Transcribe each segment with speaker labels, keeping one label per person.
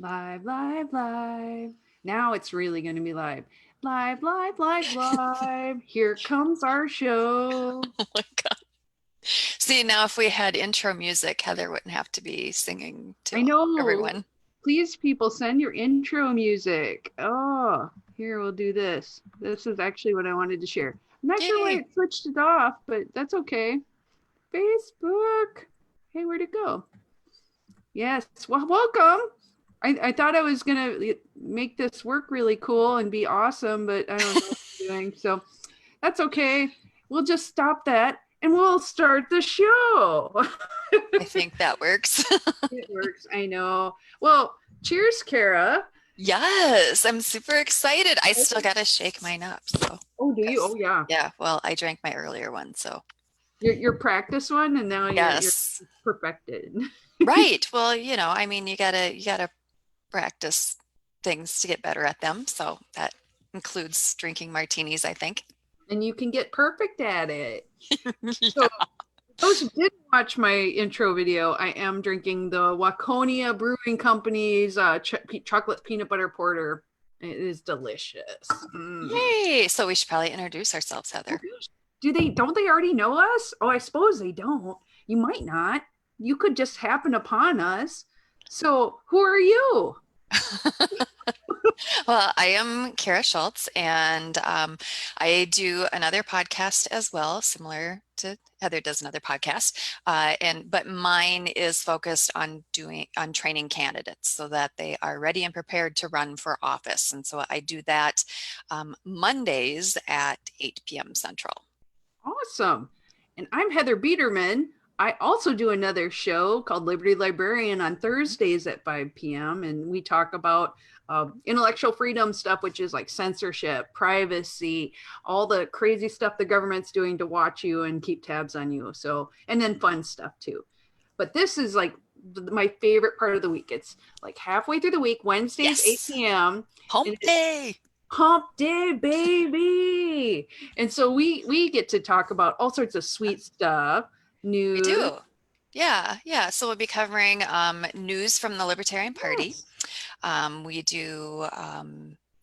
Speaker 1: Live, live, live. Now it's really going to be live. Live, live, live, live. Here comes our show.
Speaker 2: Oh my God. See, now if we had intro music, Heather wouldn't have to be singing
Speaker 1: I
Speaker 2: to
Speaker 1: know.
Speaker 2: everyone.
Speaker 1: Please, people, send your intro music. Oh, here, we'll do this. This is actually what I wanted to share. I'm not sure why
Speaker 2: Yay.
Speaker 1: it switched it off, but that's okay. Facebook. Hey, where'd it go? Yes. Well, welcome. I thought I was going to make this work really cool and be awesome, but I don't know what I'm doing. So that's okay. We'll just stop that and we'll start the show.
Speaker 2: I think that works.
Speaker 1: It works. I know. Well, cheers, Cara.
Speaker 2: Yes, I'm super excited. I still gotta shake mine up. So,
Speaker 1: Oh, do you? Oh,
Speaker 2: 'cause-
Speaker 1: yeah.
Speaker 2: yeah, well, I drank my earlier one, so
Speaker 1: Your practice one, and now you're
Speaker 2: yes.
Speaker 1: perfected.
Speaker 2: Right. Well, I mean, you gotta practice things to get better at them. So that includes drinking martinis, I think.
Speaker 1: And you can get perfect at it. So
Speaker 2: Yeah.
Speaker 1: those who didn't watch my intro video, I am drinking the Waconia Brewing Company's chocolate peanut butter porter. It is delicious. Mm.
Speaker 2: Yay. So we should probably introduce ourselves,
Speaker 1: Oh
Speaker 2: Heather.
Speaker 1: gosh, don't they already know us? Oh, I suppose they don't. You might not. You could just happen upon us. So who are you?
Speaker 2: Well, I am Cara Schulz, and I do another podcast as well, similar to Heather does another podcast. But mine is focused on training candidates so that they are ready and prepared to run for office. And so I do that Mondays at 8 p.m. Central.
Speaker 1: Awesome. And I'm Heather Biedermann. I also do another show called Liberty Librarian on Thursdays at 5 p.m. And we talk about intellectual freedom stuff, which is like censorship, privacy, all the crazy stuff the government's doing to watch you and keep tabs on you. So, and then fun stuff too. But this is like my favorite part of the week. It's like halfway through the week, Wednesdays,
Speaker 2: Yes,
Speaker 1: 8 p.m.
Speaker 2: hump
Speaker 1: And
Speaker 2: day.
Speaker 1: hump day, baby. And so we get to talk about all sorts of sweet stuff,
Speaker 2: We
Speaker 1: news.
Speaker 2: do. Yeah, yeah. So we'll be covering news from the Libertarian Party.
Speaker 1: Yes,
Speaker 2: We do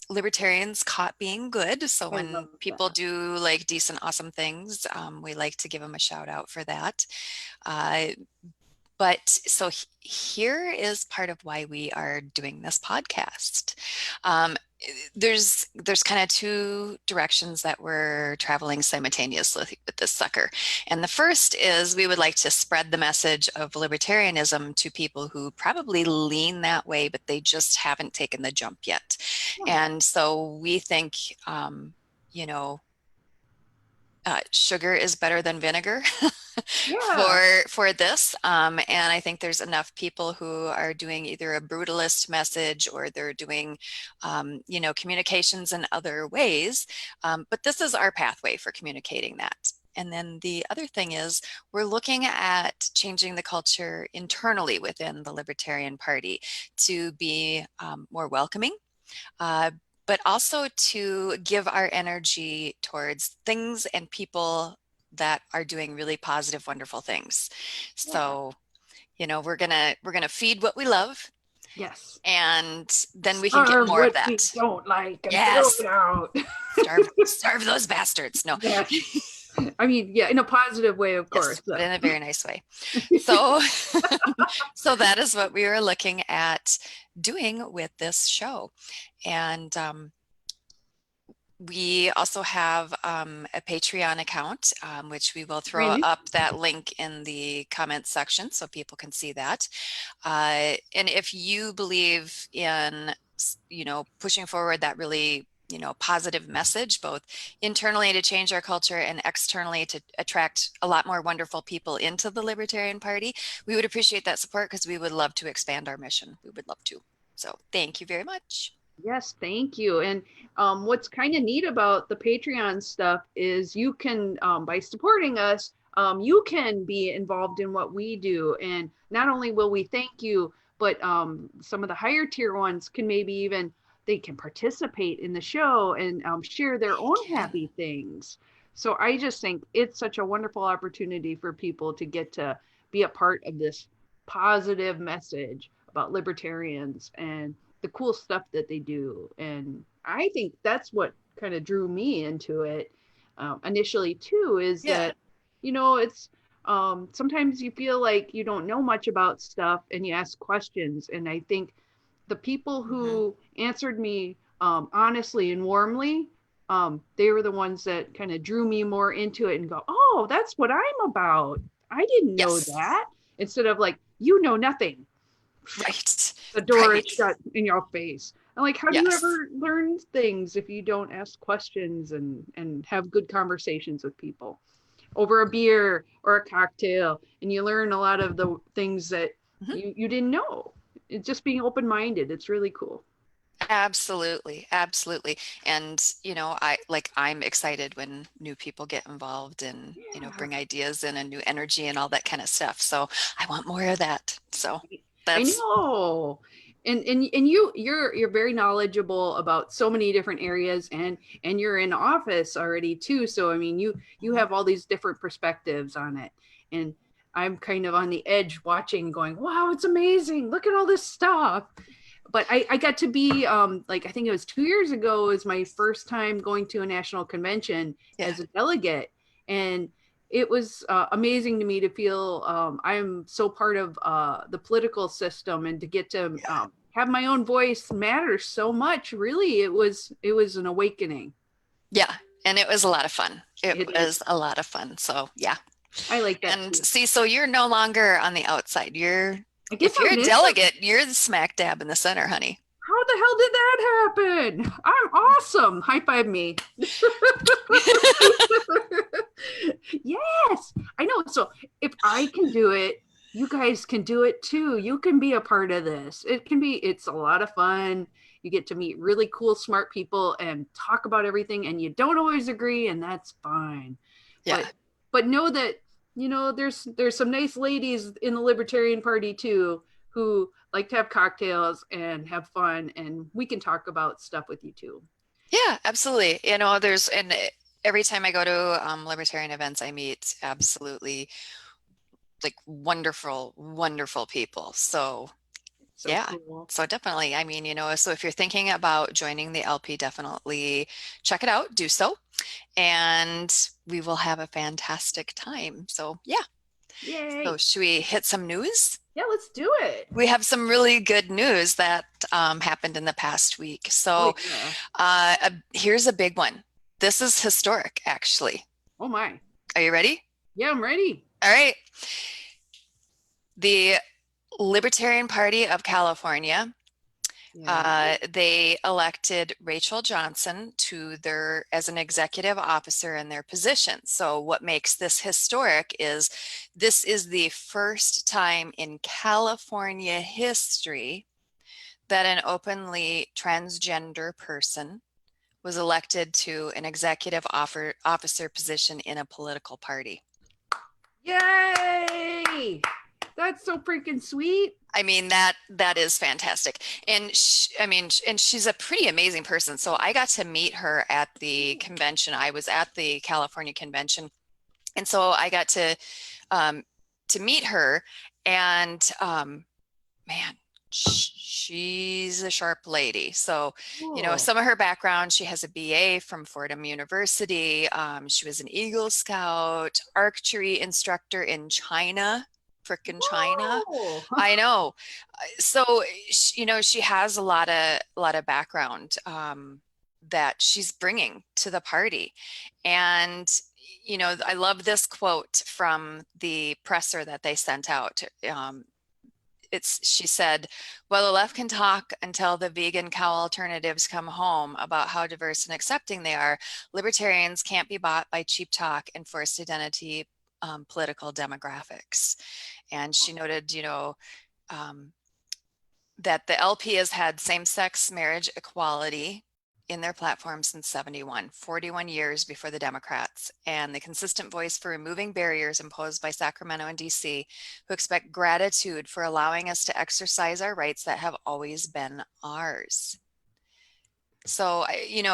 Speaker 2: libertarians caught being good. So
Speaker 1: I love
Speaker 2: when people
Speaker 1: that.
Speaker 2: do like decent, awesome things, we like to give them a shout out for that. Uh, here is part of why we are doing this podcast. Um, there's kind of two directions that we're traveling simultaneously with this sucker. And the first is we would like to spread the message of libertarianism to people who probably lean that way, but they just haven't taken the jump yet.
Speaker 1: Yeah.
Speaker 2: And so we think, you know, sugar is better than vinegar
Speaker 1: Yeah.
Speaker 2: for this. And I think there's enough people who are doing either a brutalist message or they're doing, communications in other ways. But this is our pathway for communicating that. And then the other thing is we're looking at changing the culture internally within the Libertarian Party to be more welcoming, uh, but also to give our energy towards things and people that are doing really positive, wonderful things.
Speaker 1: Yeah.
Speaker 2: So, we're gonna feed what we love,
Speaker 1: Yes.
Speaker 2: and then we can get
Speaker 1: Starve
Speaker 2: more of
Speaker 1: what we
Speaker 2: that.
Speaker 1: don't like and throw
Speaker 2: Yes,
Speaker 1: it out.
Speaker 2: starve those bastards. No,
Speaker 1: Yeah. I mean, yeah, in a positive way, of
Speaker 2: yes,
Speaker 1: course.
Speaker 2: but
Speaker 1: So.
Speaker 2: in a very nice way. So, so that is what we were looking at doing with this show, and we also have a Patreon account, which we will throw
Speaker 1: Really?
Speaker 2: up that link in the comments section so people can see that. And if you believe in, pushing forward that really, positive message, both internally to change our culture and externally to attract a lot more wonderful people into the Libertarian Party, we would appreciate that support because we would love to expand our mission. We would love to. So thank you very much.
Speaker 1: Yes, thank you. And what's kind of neat about the Patreon stuff is you can, by supporting us, you can be involved in what we do. And not only will we thank you, but some of the higher tier ones can maybe even they can participate in the show and share their own
Speaker 2: Yeah.
Speaker 1: happy things. So I just think it's such a wonderful opportunity for people to get to be a part of this positive message about libertarians and the cool stuff that they do. And I think that's what kind of drew me into it initially too, is
Speaker 2: Yeah.
Speaker 1: that, it's sometimes you feel like you don't know much about stuff and you ask questions. And I think the people
Speaker 2: Mhm.
Speaker 1: who answered me honestly and warmly, they were the ones that kind of drew me more into it and go, oh, that's what I'm about. I didn't know
Speaker 2: Yes.
Speaker 1: that. Instead of like, you know nothing.
Speaker 2: Right.
Speaker 1: The door is
Speaker 2: Right.
Speaker 1: shut in your face. And like, how do you
Speaker 2: Yes.
Speaker 1: ever learn things if you don't ask questions and have good conversations with people over a beer or a cocktail? And you learn a lot of the things that
Speaker 2: Mhm.
Speaker 1: you didn't know. It's just being open-minded. It's really cool.
Speaker 2: Absolutely, absolutely. And, I'm excited when new people get involved and,
Speaker 1: Yeah.
Speaker 2: bring ideas in and new energy and all that kind of stuff. So I want more of that. So
Speaker 1: I
Speaker 2: that's,
Speaker 1: know. And you're very knowledgeable about so many different areas, and you're in office already too. So I mean you
Speaker 2: Mhm.
Speaker 1: have all these different perspectives on it. And I'm kind of on the edge watching going, wow, it's amazing. Look at all this stuff. But I got to be like, I think it was 2 years ago is my first time going to a national convention
Speaker 2: Yeah.
Speaker 1: as a delegate. And it was amazing to me to feel I'm so part of the political system, and to get to
Speaker 2: Yeah.
Speaker 1: have my own voice matters so much. Really, it was an awakening.
Speaker 2: Yeah. And it was a lot of fun. It
Speaker 1: It is.
Speaker 2: was a lot of fun. So yeah.
Speaker 1: I like that
Speaker 2: And
Speaker 1: too.
Speaker 2: see, so you're no longer on the outside.
Speaker 1: I guess
Speaker 2: If you're
Speaker 1: I'm
Speaker 2: a
Speaker 1: in it.
Speaker 2: delegate, you're the smack dab in the center, honey.
Speaker 1: How the hell did that happen? I'm awesome. High five me. Yes, I know. So if I can do it, you guys can do it too. You can be a part of this. It's a lot of fun. You get to meet really cool, smart people and talk about everything, and you don't always agree, and that's fine.
Speaker 2: Yeah.
Speaker 1: But know that, there's some nice ladies in the Libertarian Party too, who like to have cocktails and have fun, and we can talk about stuff with you too.
Speaker 2: Yeah, absolutely. And every time I go to libertarian events, I meet absolutely like wonderful, wonderful people. So
Speaker 1: So
Speaker 2: yeah,
Speaker 1: cool.
Speaker 2: so definitely. I mean, so if you're thinking about joining the LP, definitely check it out, do so, and we will have a fantastic time. So yeah. So
Speaker 1: Yay.
Speaker 2: should we hit some news?
Speaker 1: Yeah, let's do it.
Speaker 2: We have some really good news that happened in the past week.
Speaker 1: Oh
Speaker 2: So
Speaker 1: yeah.
Speaker 2: here's a big one. This is historic, actually.
Speaker 1: Oh my.
Speaker 2: Are you ready?
Speaker 1: Yeah, I'm ready.
Speaker 2: All right. The Libertarian Party of California,
Speaker 1: Yeah.
Speaker 2: they elected Rachel Johnson as an executive officer in their position. So what makes this historic is this is the first time in California history that an openly transgender person was elected to an executive officer position in a political party.
Speaker 1: Yay! That's so freaking sweet.
Speaker 2: I mean, that is fantastic. And and she's a pretty amazing person. So I got to meet her at the convention. I was at the California convention. And so I got to meet her, and man, she's a sharp lady. So,
Speaker 1: Cool.
Speaker 2: some of her background, she has a BA from Fordham University. She was an Eagle Scout, archery instructor in China, frickin' China.
Speaker 1: Whoa.
Speaker 2: I know. So, she has a lot of background that she's bringing to the party. And, I love this quote from the presser that they sent out. She said, well, the left can talk until the vegan cow alternatives come home about how diverse and accepting they are. Libertarians can't be bought by cheap talk and forced identity political demographics. And she noted, um, that the LP has had same-sex marriage equality in their platform since 71, 41 years before the Democrats, and the consistent voice for removing barriers imposed by Sacramento and DC, who expect gratitude for allowing us to exercise our rights that have always been ours. So,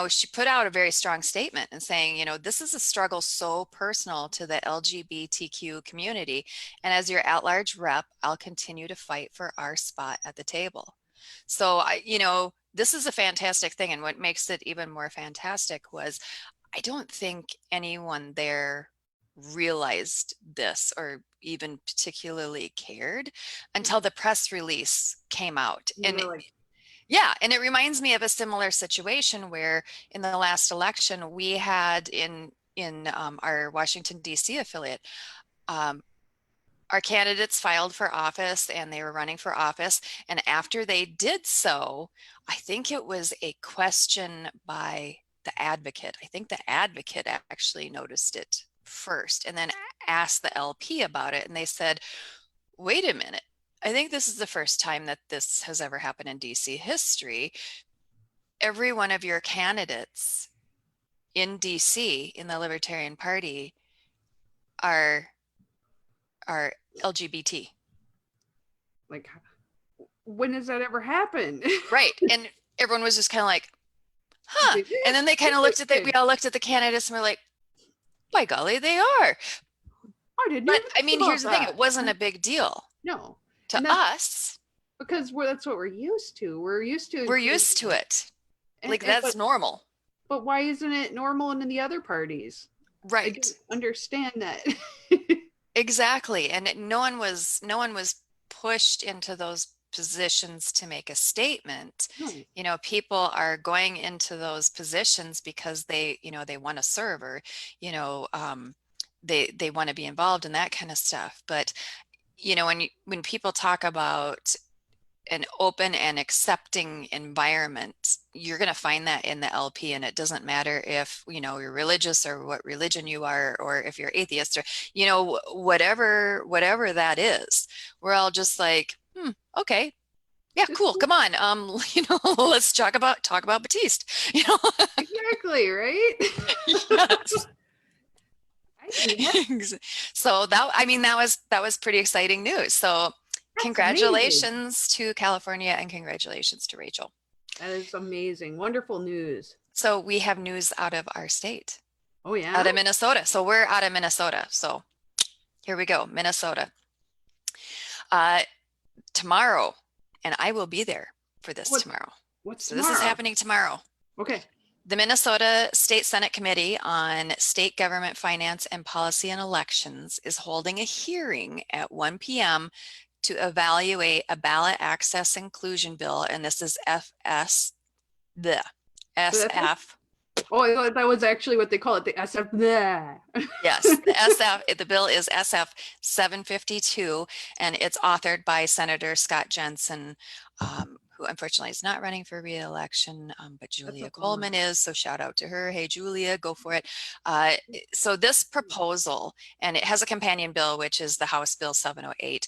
Speaker 2: she put out a very strong statement and saying, this is a struggle so personal to the LGBTQ community. And as your at-large rep, I'll continue to fight for our spot at the table. So, this is a fantastic thing. And what makes it even more fantastic was I don't think anyone there realized this or even particularly cared until the press release came out.
Speaker 1: You
Speaker 2: And
Speaker 1: were like,
Speaker 2: yeah, and it reminds me of a similar situation where in the last election we had in our Washington D.C. affiliate, um, our candidates filed for office and they were running for office. And after they did so, I think it was a question by the advocate. I think the advocate actually noticed it first and then asked the LP about it. And they said, wait a minute. I think this is the first time that this has ever happened in DC history. Every one of your candidates in DC in the Libertarian Party are LGBT.
Speaker 1: like, when has that ever happened?
Speaker 2: Right. And everyone was just kind of like, huh. And then they kind of looked at we all looked at the candidates and we're like, by golly, they are.
Speaker 1: I didn't
Speaker 2: But
Speaker 1: even
Speaker 2: I mean,
Speaker 1: think
Speaker 2: here's the
Speaker 1: about
Speaker 2: thing,
Speaker 1: that.
Speaker 2: it wasn't a big deal
Speaker 1: No.
Speaker 2: to us.
Speaker 1: Because that's what we're used to. We're used to
Speaker 2: it. Like
Speaker 1: but,
Speaker 2: that's normal.
Speaker 1: But why isn't it normal in the other parties? I
Speaker 2: Right.
Speaker 1: don't understand that.
Speaker 2: Exactly. And no one was pushed into those positions to make a statement.
Speaker 1: No.
Speaker 2: People are going into those positions because they want to serve or, they want to be involved in that kind of stuff. But, when people talk about an open and accepting environment, you're going to find that in the LP. And it doesn't matter if, you're religious or what religion you are, or if you're atheist or, whatever that is, we're all just like, okay. Yeah, cool. Come on. Let's talk about Batiste.
Speaker 1: Exactly, right?
Speaker 2: Yes.
Speaker 1: Yeah.
Speaker 2: So that was pretty exciting news. So
Speaker 1: That's
Speaker 2: congratulations to California and congratulations to Rachel.
Speaker 1: That is amazing. Wonderful news.
Speaker 2: So we have news out of our state.
Speaker 1: Oh, yeah?
Speaker 2: Out of Minnesota. So we're out of Minnesota. So here we go, Minnesota. Tomorrow, and I will be there for this tomorrow.
Speaker 1: What's
Speaker 2: so
Speaker 1: tomorrow?
Speaker 2: This is happening tomorrow.
Speaker 1: Okay.
Speaker 2: The Minnesota State Senate Committee on State Government Finance and Policy and Elections is holding a hearing at 1 p.m. to evaluate a ballot access inclusion bill, and this is the SF.
Speaker 1: Oh, that was actually what they call it, the SF.
Speaker 2: Yes, the SF. The bill is SF 752, and it's authored by Senator Scott Jensen, who unfortunately is not running for re-election, but Julia Coleman is, so shout out to her. Hey, Julia, go for it. So this proposal, and it has a companion bill, which is the House Bill 708.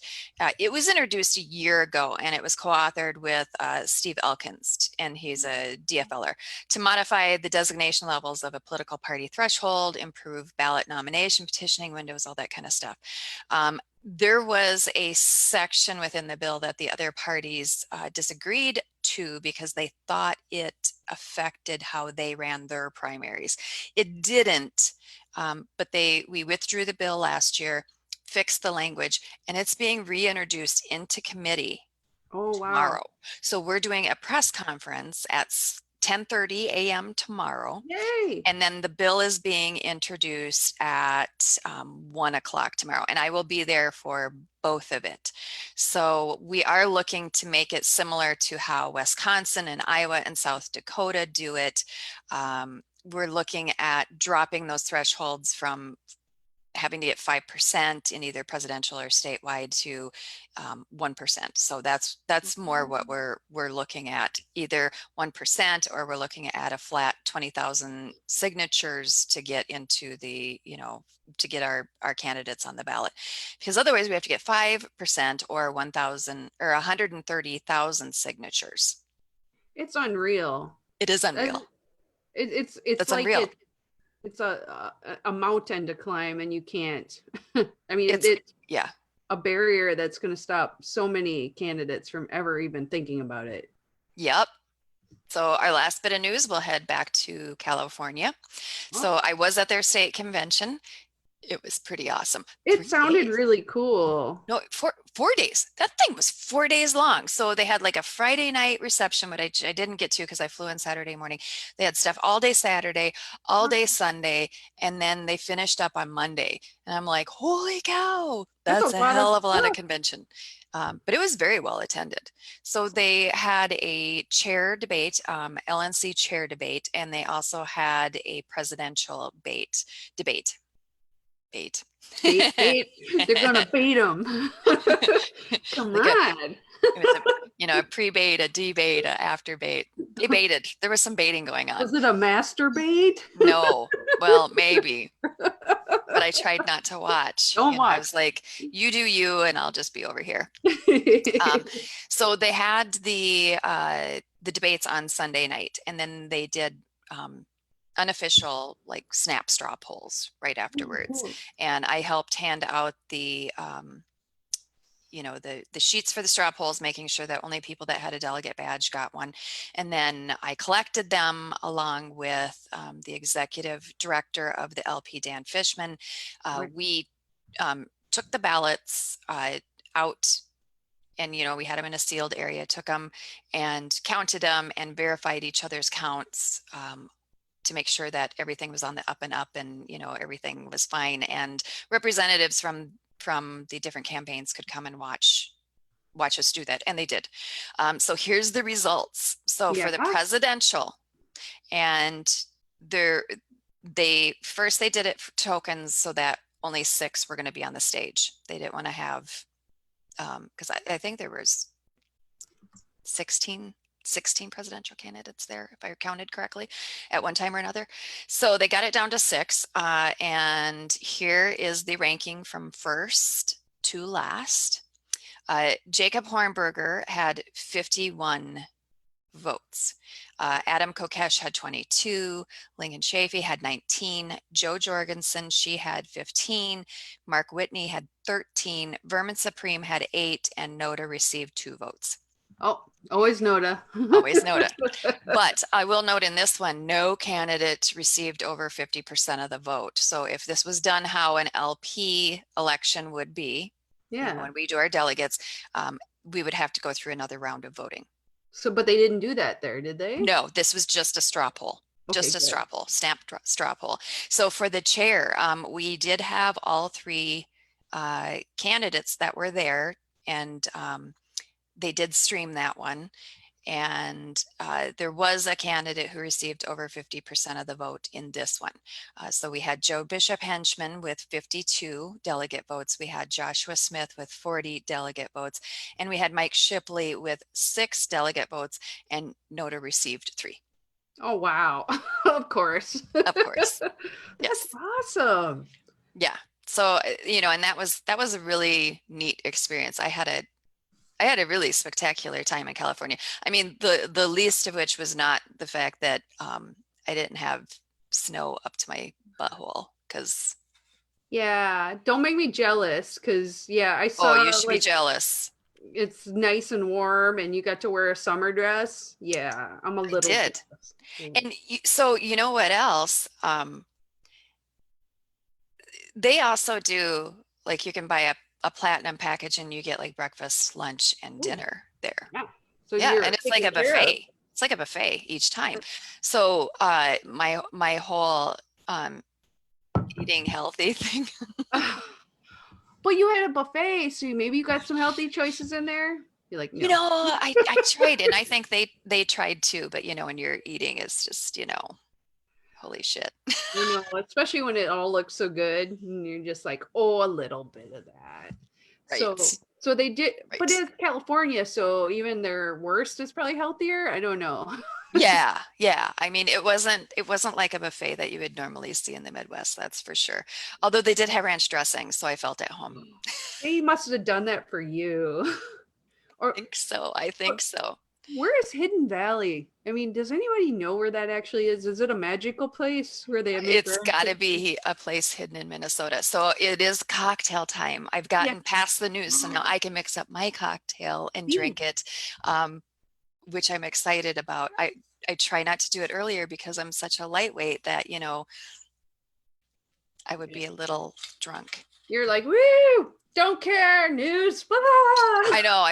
Speaker 2: It was introduced a year ago, and it was co-authored with Steve Elkins, and he's a DFLer, to modify the designation levels of a political party threshold, improve ballot nomination, petitioning windows, all that kind of stuff. There was a section within the bill that the other parties disagreed to because they thought it affected how they ran their primaries. It didn't, but we withdrew the bill last year, fixed the language, and it's being reintroduced into committee tomorrow. Wow. So we're doing a press conference at 10:30 a.m. tomorrow.
Speaker 1: Yay!
Speaker 2: And then the bill is being introduced at 1 o'clock tomorrow. And I will be there for both of it. So we are looking to make it similar to how Wisconsin and Iowa and South Dakota do it. We're looking at dropping those thresholds from having to get 5% in either presidential or statewide to 1%. So that's more what we're looking at, either 1% or we're looking at a flat 20,000 signatures to get into the, to get our candidates on the ballot. Because otherwise we have to get 5% or 1,000 or 130,000 signatures.
Speaker 1: It's unreal.
Speaker 2: It is unreal.
Speaker 1: It's like unreal. It's a mountain to climb and you can't. I mean, it's a barrier that's going to stop so many candidates from ever even thinking about it.
Speaker 2: Yep. So our last bit of news, we'll head back to California. So I was at their state convention. It was pretty awesome.
Speaker 1: It sounded really cool.
Speaker 2: No, 4 days. That thing was 4 days long. So they had like a Friday night reception, but I didn't get to because I flew in Saturday morning. They had stuff all day Saturday, all day Sunday, and then they finished up on Monday. And I'm like, holy cow, that's a hell of a lot of convention. But it was very well attended. So they had a chair debate, LNC chair debate, and they also had a presidential debate. Bait.
Speaker 1: They're gonna bait them. Come
Speaker 2: like
Speaker 1: on.
Speaker 2: A pre-bait, a debate, a after bait. They baited. There was some baiting going on.
Speaker 1: Was it a master bait?
Speaker 2: No. Well, maybe. But I tried not to watch.
Speaker 1: Don't watch.
Speaker 2: I was like, you do you, and I'll just be over here. So they had the debates on Sunday night, and then they did unofficial like snap straw polls right afterwards. And I helped hand out the sheets for the straw polls, making sure that only people that had a delegate badge got one. And then I collected them along with the executive director of the LP, Dan Fishman. We took the ballots out, and we had them in a sealed area, took them and counted them and verified each other's counts to make sure that everything was on the up and up, and everything was fine, and representatives from the different campaigns could come and watch us do that, and they did. So here's the results. So for the presidential, and they did it for tokens so that only 6 were going to be on the stage. They didn't want to have because I think there was 16 presidential candidates there, if I counted correctly, at one time or another. So they got it down to 6. And here is the ranking from first to last. Jacob Hornberger had 51 votes. Adam Kokesh had 22. Lincoln Chafee had 19. Jo Jorgensen, she had 15. Mark Whitney had 13. Vermin Supreme had 8. And Noda received 2 votes.
Speaker 1: Oh, always Noda.
Speaker 2: Always Noda. But I will note in this one, no candidate received over 50% of the vote. So if this was done how an LP election would be, when we do our delegates, we would have to go through another round of voting.
Speaker 1: So, but they didn't do that there, did they?
Speaker 2: No, this was just a straw poll. Just a straw poll, stamped straw poll. So for the chair, we did have all 3 candidates that were there, and they did stream that one. And there was a candidate who received over 50% of the vote in this one. So we had Joe Bishop Henchman with 52 delegate votes. We had Joshua Smith with 40 delegate votes. And we had Mike Shipley with 6 delegate votes, and Noda received 3.
Speaker 1: Oh, wow. Of course.
Speaker 2: Of course.
Speaker 1: That's awesome.
Speaker 2: Yeah. So, and that was a really neat experience. I had a really spectacular time in California. I mean, the least of which was not the fact that I didn't have snow up to my butthole, because
Speaker 1: don't make me jealous, because I saw.
Speaker 2: Oh, you should be jealous.
Speaker 1: It's nice and warm, and you got to wear a summer dress. Yeah, I'm a little. I did.
Speaker 2: And so you know what else? They also do, like, you can buy a platinum package and you get like breakfast, lunch, and dinner there.
Speaker 1: Yeah. So
Speaker 2: and it's like a buffet. It's like a buffet each time. So my whole eating healthy thing.
Speaker 1: But you had a buffet, so maybe you got some healthy choices in there. You're like, no.
Speaker 2: I tried, and I think they tried too. But when you're eating, it's just holy shit.
Speaker 1: Especially when it all looks so good, and you're just like, oh, a little bit of that. Right. So they did, right. But it's California, so even their worst is probably healthier. I don't know.
Speaker 2: Yeah. I mean, it wasn't like a buffet that you would normally see in the Midwest, that's for sure. Although they did have ranch dressing, so I felt at home.
Speaker 1: They must have done that for you.
Speaker 2: I think so.
Speaker 1: Where is Hidden Valley? I mean, does anybody know where that actually is? Is it a magical place where they have?
Speaker 2: It's got to be a place hidden in Minnesota. So it is cocktail time. I've gotten past the news, so now I can mix up my cocktail and drink it, which I'm excited about. I try not to do it earlier because I'm such a lightweight that, you know, I would be a little drunk.
Speaker 1: You're like, woo, don't care, news, blah, blah.
Speaker 2: I know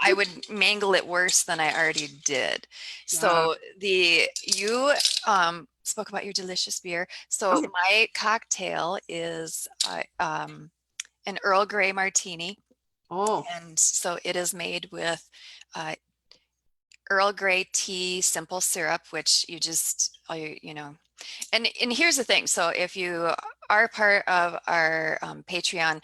Speaker 2: I would mangle it worse than I already did. So you spoke about your delicious beer. So
Speaker 1: Okay.
Speaker 2: my cocktail is an Earl Grey martini.
Speaker 1: Oh,
Speaker 2: And so it is made with uh, Earl Grey tea, simple syrup, which you just, you know, and here's the thing. So if you are part of our Patreon,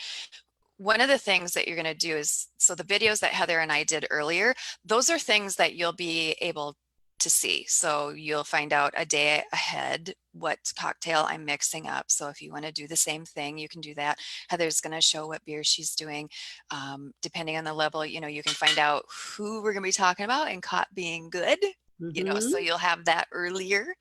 Speaker 2: one of the things that you're going to do is, so the videos that Heather and I did earlier, those are things that you'll be able to see. So you'll find out a day ahead what cocktail I'm mixing up. So if you want to do the same thing, you can do that. Heather's going to show what beer she's doing. Depending on the level, you know, you can find out who we're going to be talking about and caught being good, you know, so you'll have that earlier.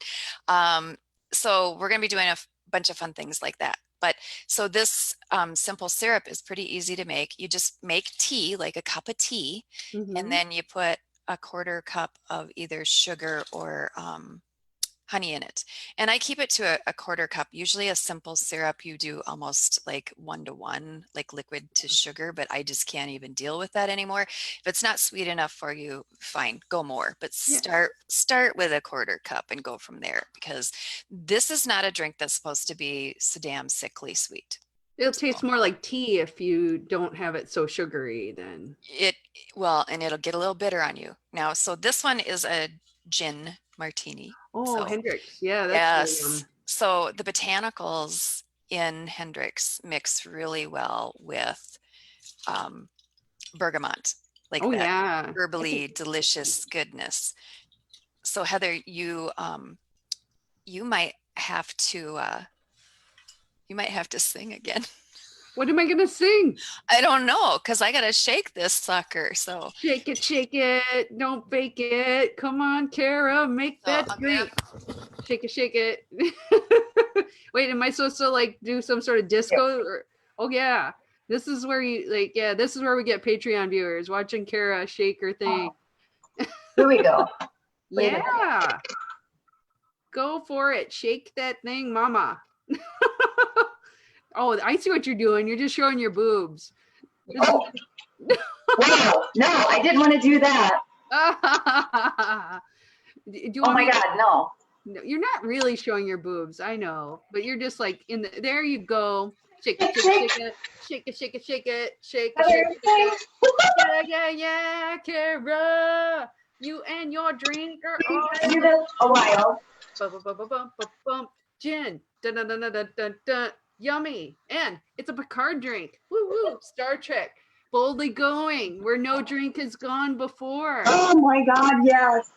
Speaker 2: So we're going to be doing a bunch of fun things like that. But so this simple syrup is pretty easy to make. You just make tea, like a cup of tea, and then you put a 1/4 cup of either sugar or honey in it. And I keep it to a 1/4 cup. Usually a simple syrup, you do almost like 1-to-1, like liquid to sugar, but I just can't even deal with that anymore. If it's not sweet enough for you, fine, go more. But start with a 1/4 cup and go from there, because this is not a drink that's supposed to be so damn sickly sweet.
Speaker 1: It'll taste more like tea if you don't have it so sugary then.
Speaker 2: Well, and it'll get a little bitter on you. Now, so this one is a gin martini.
Speaker 1: Oh,
Speaker 2: So
Speaker 1: Hendrix. Yeah, that's
Speaker 2: yes. So the botanicals in Hendrix mix really well with bergamot, like that
Speaker 1: yeah.
Speaker 2: herbally delicious goodness. So Heather, you might have to sing again.
Speaker 1: What am I gonna sing?
Speaker 2: I don't know, because I gotta shake this sucker. So
Speaker 1: Shake it, don't bake it. Come on, Cara, make that drink. Shake it. Wait, am I supposed to like do some sort of disco? Or, oh yeah, this is where you like. Yeah, this is where we get Patreon viewers watching Cara shake her thing.
Speaker 3: Here we go.
Speaker 1: Yeah, go for it. Shake that thing, mama. Oh, I see what you're doing. You're just showing your boobs.
Speaker 3: Oh. Wow, no, I didn't want to do that.
Speaker 1: Do
Speaker 3: oh my God, no.
Speaker 1: No, you're not really showing your boobs. I know, but you're just like in the. There you go. Shake it, shake it, shake it, shake it, shake it, shake it, shake it. Yeah, Cara. You and your drink are
Speaker 3: awesome. A while.
Speaker 1: Bum. Gin. Dun, dun, dun, dun, dun, dun, dun. Yummy. And it's a Picard drink. Woo woo. Star Trek. Boldly going where no drink has gone before.
Speaker 3: Oh my God, yes.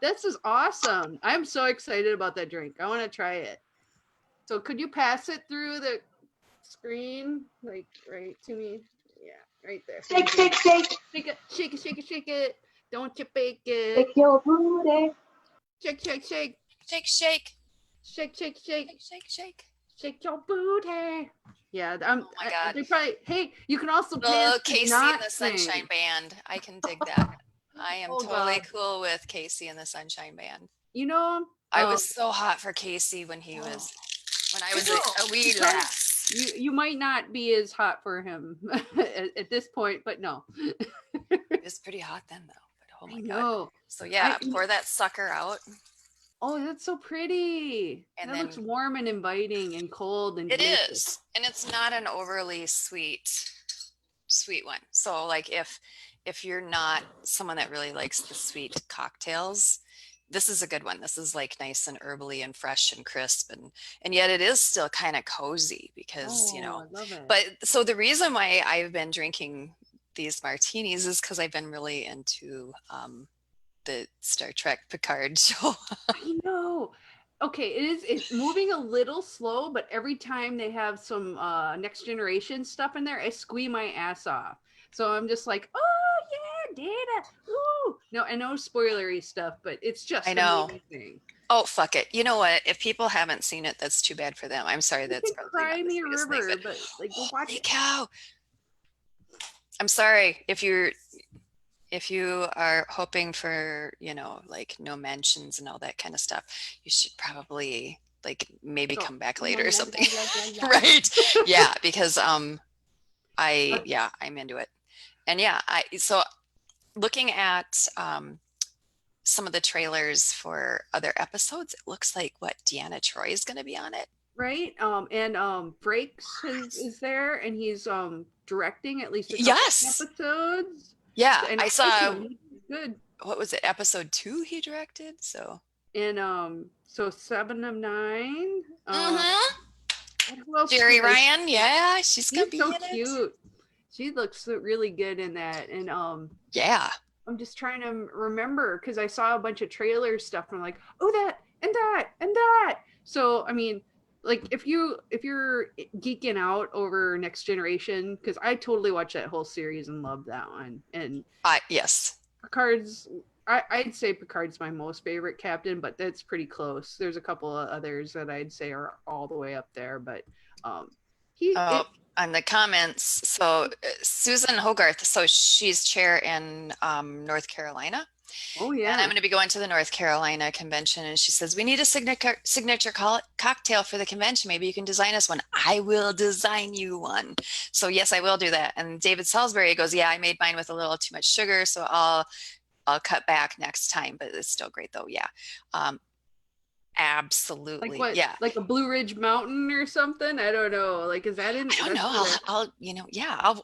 Speaker 1: This is awesome. I'm so excited about that drink. I want to try it. So could you pass it through the screen? Like right to me? Yeah, right there.
Speaker 3: Shake.
Speaker 1: Shake it. Don't you bake it.
Speaker 3: Shake your booty.
Speaker 1: Shake. Shake your booty. Yeah,
Speaker 2: oh my God.
Speaker 1: They probably, hey, you can also
Speaker 2: Casey and the Sunshine Band. I can dig that. I am totally cool with Casey and the Sunshine Band.
Speaker 1: You know,
Speaker 2: I was so hot for Casey when I was a wee lass.
Speaker 1: You might not be as hot for him at this point, but no.
Speaker 2: It was pretty hot then, though. But oh my God. So yeah, pour that sucker out.
Speaker 1: Oh, that's so pretty. And that looks warm and inviting and cold and delicious.
Speaker 2: Is. And it's not an overly sweet one. So like if you're not someone that really likes the sweet cocktails, this is a good one. This is like nice and herbally and fresh and crisp, and yet it is still kind of cozy because you know.
Speaker 1: I love it.
Speaker 2: But so the reason why I've been drinking these martinis is because I've been really into the Star Trek Picard show.
Speaker 1: I know. Okay, it's moving a little slow, but every time they have some Next Generation stuff in there, I squeeze my ass off. So I'm just like, oh yeah, Data. Ooh. No, I know spoilery stuff, but it's just amazing.
Speaker 2: Oh, fuck it. You know what? If people haven't seen it, that's too bad for them. I'm sorry. That's probably
Speaker 1: Cry Me a River, but like,
Speaker 2: holy cow. I'm sorry if if you are hoping for, like no mentions and all that kind of stuff, you should probably like maybe come back later or something. Right. Yeah. Because, I'm into it. And yeah, so looking at, some of the trailers for other episodes, it looks like Deanna Troy is going to be on it.
Speaker 1: Right. And Frakes is there, and he's directing at least a couple
Speaker 2: Yes.
Speaker 1: episodes.
Speaker 2: Yeah,
Speaker 1: And
Speaker 2: I saw.
Speaker 1: he's good.
Speaker 2: What was it? Episode 2 he directed. So.
Speaker 1: And so 7 of 9. Who else
Speaker 2: Jerry Ryan. Yeah, she's gonna be
Speaker 1: so
Speaker 2: in
Speaker 1: cute.
Speaker 2: It.
Speaker 1: She looks really good in that. And
Speaker 2: yeah.
Speaker 1: I'm just trying to remember because I saw a bunch of trailer stuff and I'm like, oh, that and that and that. So I mean, like if you're geeking out over Next Generation, because I totally watched that whole series and loved that one. And
Speaker 2: yes,
Speaker 1: Picard's I'd say Picard's my most favorite captain, but that's pretty close. There's a couple of others that I'd say are all the way up there, but on
Speaker 2: the comments, so Susan Hogarth, so she's chair in North Carolina.
Speaker 1: Oh yeah.
Speaker 2: And I'm going to be going to the North Carolina convention, and she says we need a signature cocktail for the convention. Maybe you can design us one. I will design you one. So yes, I will do that. And David Salisbury goes, yeah, I made mine with a little too much sugar, so I'll cut back next time, but it's still great though. Yeah. Absolutely.
Speaker 1: Like what?
Speaker 2: Yeah.
Speaker 1: Like a Blue Ridge Mountain or something? I don't know. Like, is that in?
Speaker 2: I don't know.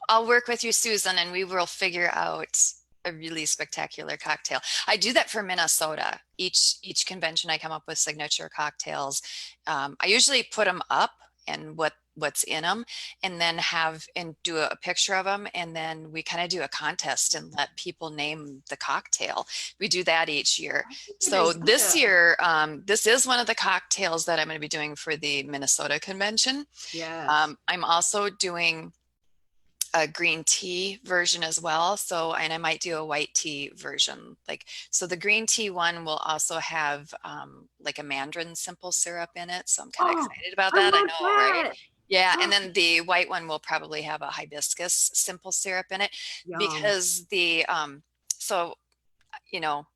Speaker 2: I'll work with you, Susan, and we will figure out a really spectacular cocktail. I do that for Minnesota. Each convention I come up with signature cocktails. I usually put them up and what's in them, and then do a picture of them, and then we kind of do a contest and let people name the cocktail. We do that each year. So this year, this is one of the cocktails that I'm going to be doing for the Minnesota convention.
Speaker 1: Yeah.
Speaker 2: I'm also doing a green tea version as well. So, and I might do a white tea version. So the green tea one will also have like a mandarin simple syrup in it. So I'm kind of excited about that. I know, right? Yeah. And then the white one will probably have a hibiscus simple syrup in it. Yum. Because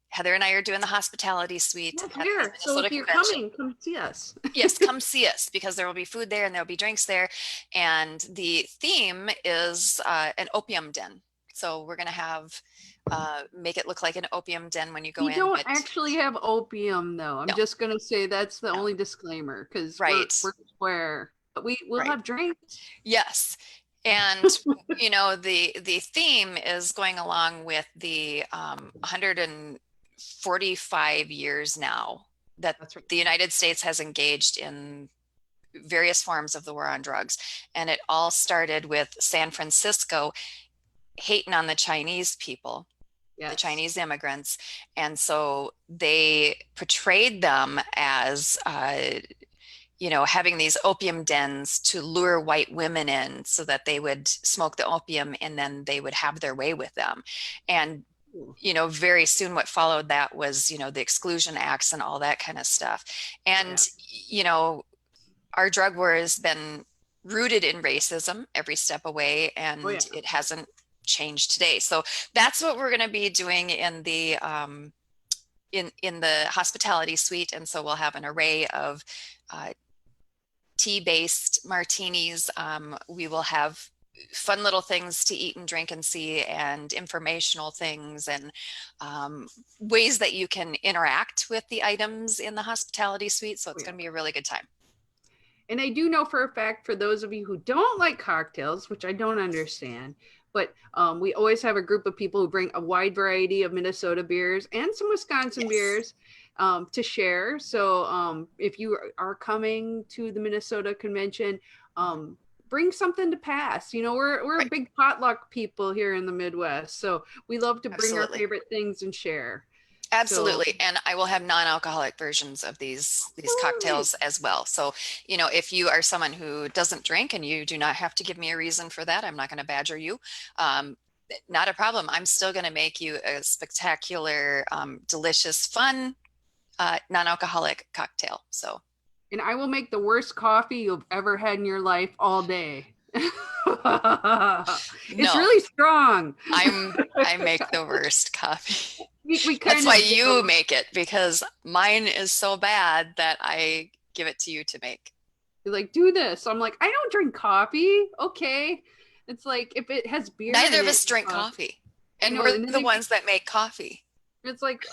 Speaker 2: Heather and I are doing the hospitality suite.
Speaker 1: Here. So if you're coming, come see us.
Speaker 2: Yes, come see us, because there will be food there and there'll be drinks there. And the theme is an opium den. So we're going to have, make it look like an opium den when you go in.
Speaker 1: We don't actually have opium though. I'm just going to say that's the only disclaimer, because we're square. But we'll have drinks.
Speaker 2: Yes. And, the theme is going along with the 145 years now that the United States has engaged in various forms of the war on drugs. And it all started with San Francisco hating on the Chinese people, the Chinese immigrants. And so they portrayed them as, having these opium dens to lure white women in so that they would smoke the opium and then they would have their way with them. And very soon what followed that was, the Exclusion Acts and all that kind of stuff. And, our drug war has been rooted in racism every step away, and it hasn't changed today. So that's what we're going to be doing in the in the hospitality suite. And so we'll have an array of tea-based martinis. We will have fun little things to eat and drink and see, and informational things, and ways that you can interact with the items in the hospitality suite. So it's going to be a really good time.
Speaker 1: And I do know for a fact, for those of you who don't like cocktails, which I don't understand, but we always have a group of people who bring a wide variety of Minnesota beers and some Wisconsin beers to share. So if you are coming to the Minnesota convention, bring something to pass. We're a big potluck people here in the Midwest, so we love to bring our favorite things and share.
Speaker 2: Absolutely. So, and I will have non-alcoholic versions of these cocktails as well. So, if you are someone who doesn't drink, and you do not have to give me a reason for that, I'm not going to badger you. Not a problem. I'm still going to make you a spectacular, delicious, fun, non-alcoholic cocktail. So,
Speaker 1: and I will make the worst coffee you've ever had in your life all day. It's
Speaker 2: No,
Speaker 1: really strong.
Speaker 2: I make the worst coffee.
Speaker 1: We
Speaker 2: That's
Speaker 1: kind
Speaker 2: why
Speaker 1: of
Speaker 2: you make it, because mine is so bad that I give it to you to make.
Speaker 1: You're like, do this. I'm like, I don't drink coffee. Okay. It's like if it has beer
Speaker 2: Neither
Speaker 1: in
Speaker 2: of
Speaker 1: it.
Speaker 2: us drink coffee,
Speaker 1: I
Speaker 2: and
Speaker 1: know.
Speaker 2: we're
Speaker 1: And then
Speaker 2: the ones that make coffee.
Speaker 1: it's like,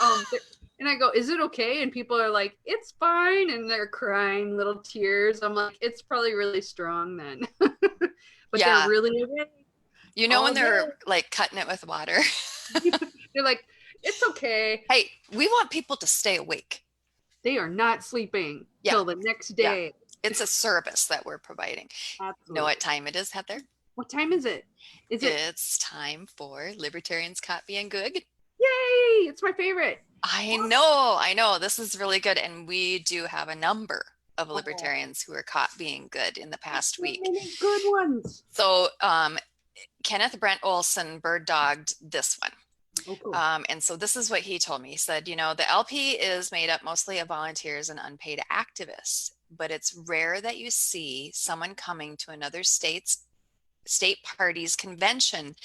Speaker 1: and I go, is it okay? And people are like, it's fine. And they're crying little tears. I'm like, it's probably really strong then. But they're
Speaker 2: Yeah.
Speaker 1: really okay.
Speaker 2: You know,
Speaker 1: All
Speaker 2: when
Speaker 1: day.
Speaker 2: they're like cutting it with water.
Speaker 1: They're like, it's okay.
Speaker 2: Hey, we want people to stay awake.
Speaker 1: They are not sleeping
Speaker 2: Yeah.
Speaker 1: till the next day.
Speaker 2: It's a service that we're providing.
Speaker 1: Absolutely.
Speaker 2: Know what time it is, Heather?
Speaker 1: What time is it?
Speaker 2: It's time for Libertarians Coffee and Good.
Speaker 1: Yay! It's my favorite.
Speaker 2: I know. This is really good. And we do have a number of libertarians who are caught being good in the past week.
Speaker 1: Many good ones.
Speaker 2: So Kenneth Brent Olson bird dogged this one.
Speaker 1: Oh, cool.
Speaker 2: And so this is what he told me. He said, you know, the LP is made up mostly of volunteers and unpaid activists, but it's rare that you see someone coming to another state party's convention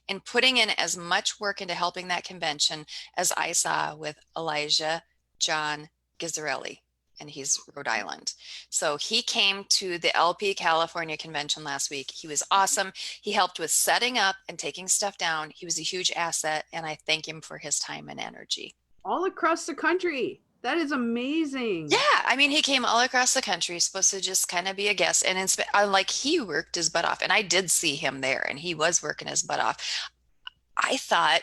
Speaker 2: and putting in as much work into helping that convention as I saw with Elijah John Gizzarelli, and he's Rhode Island. So he came to the LP California convention last week. He was awesome. He helped with setting up and taking stuff down. He was a huge asset, and I thank him for his time and energy.
Speaker 1: All across the country. That is amazing.
Speaker 2: Yeah, I mean, he came all across the country, supposed to just kind of be a guest, and like he worked his butt off, and I did see him there, and he was working his butt off. I thought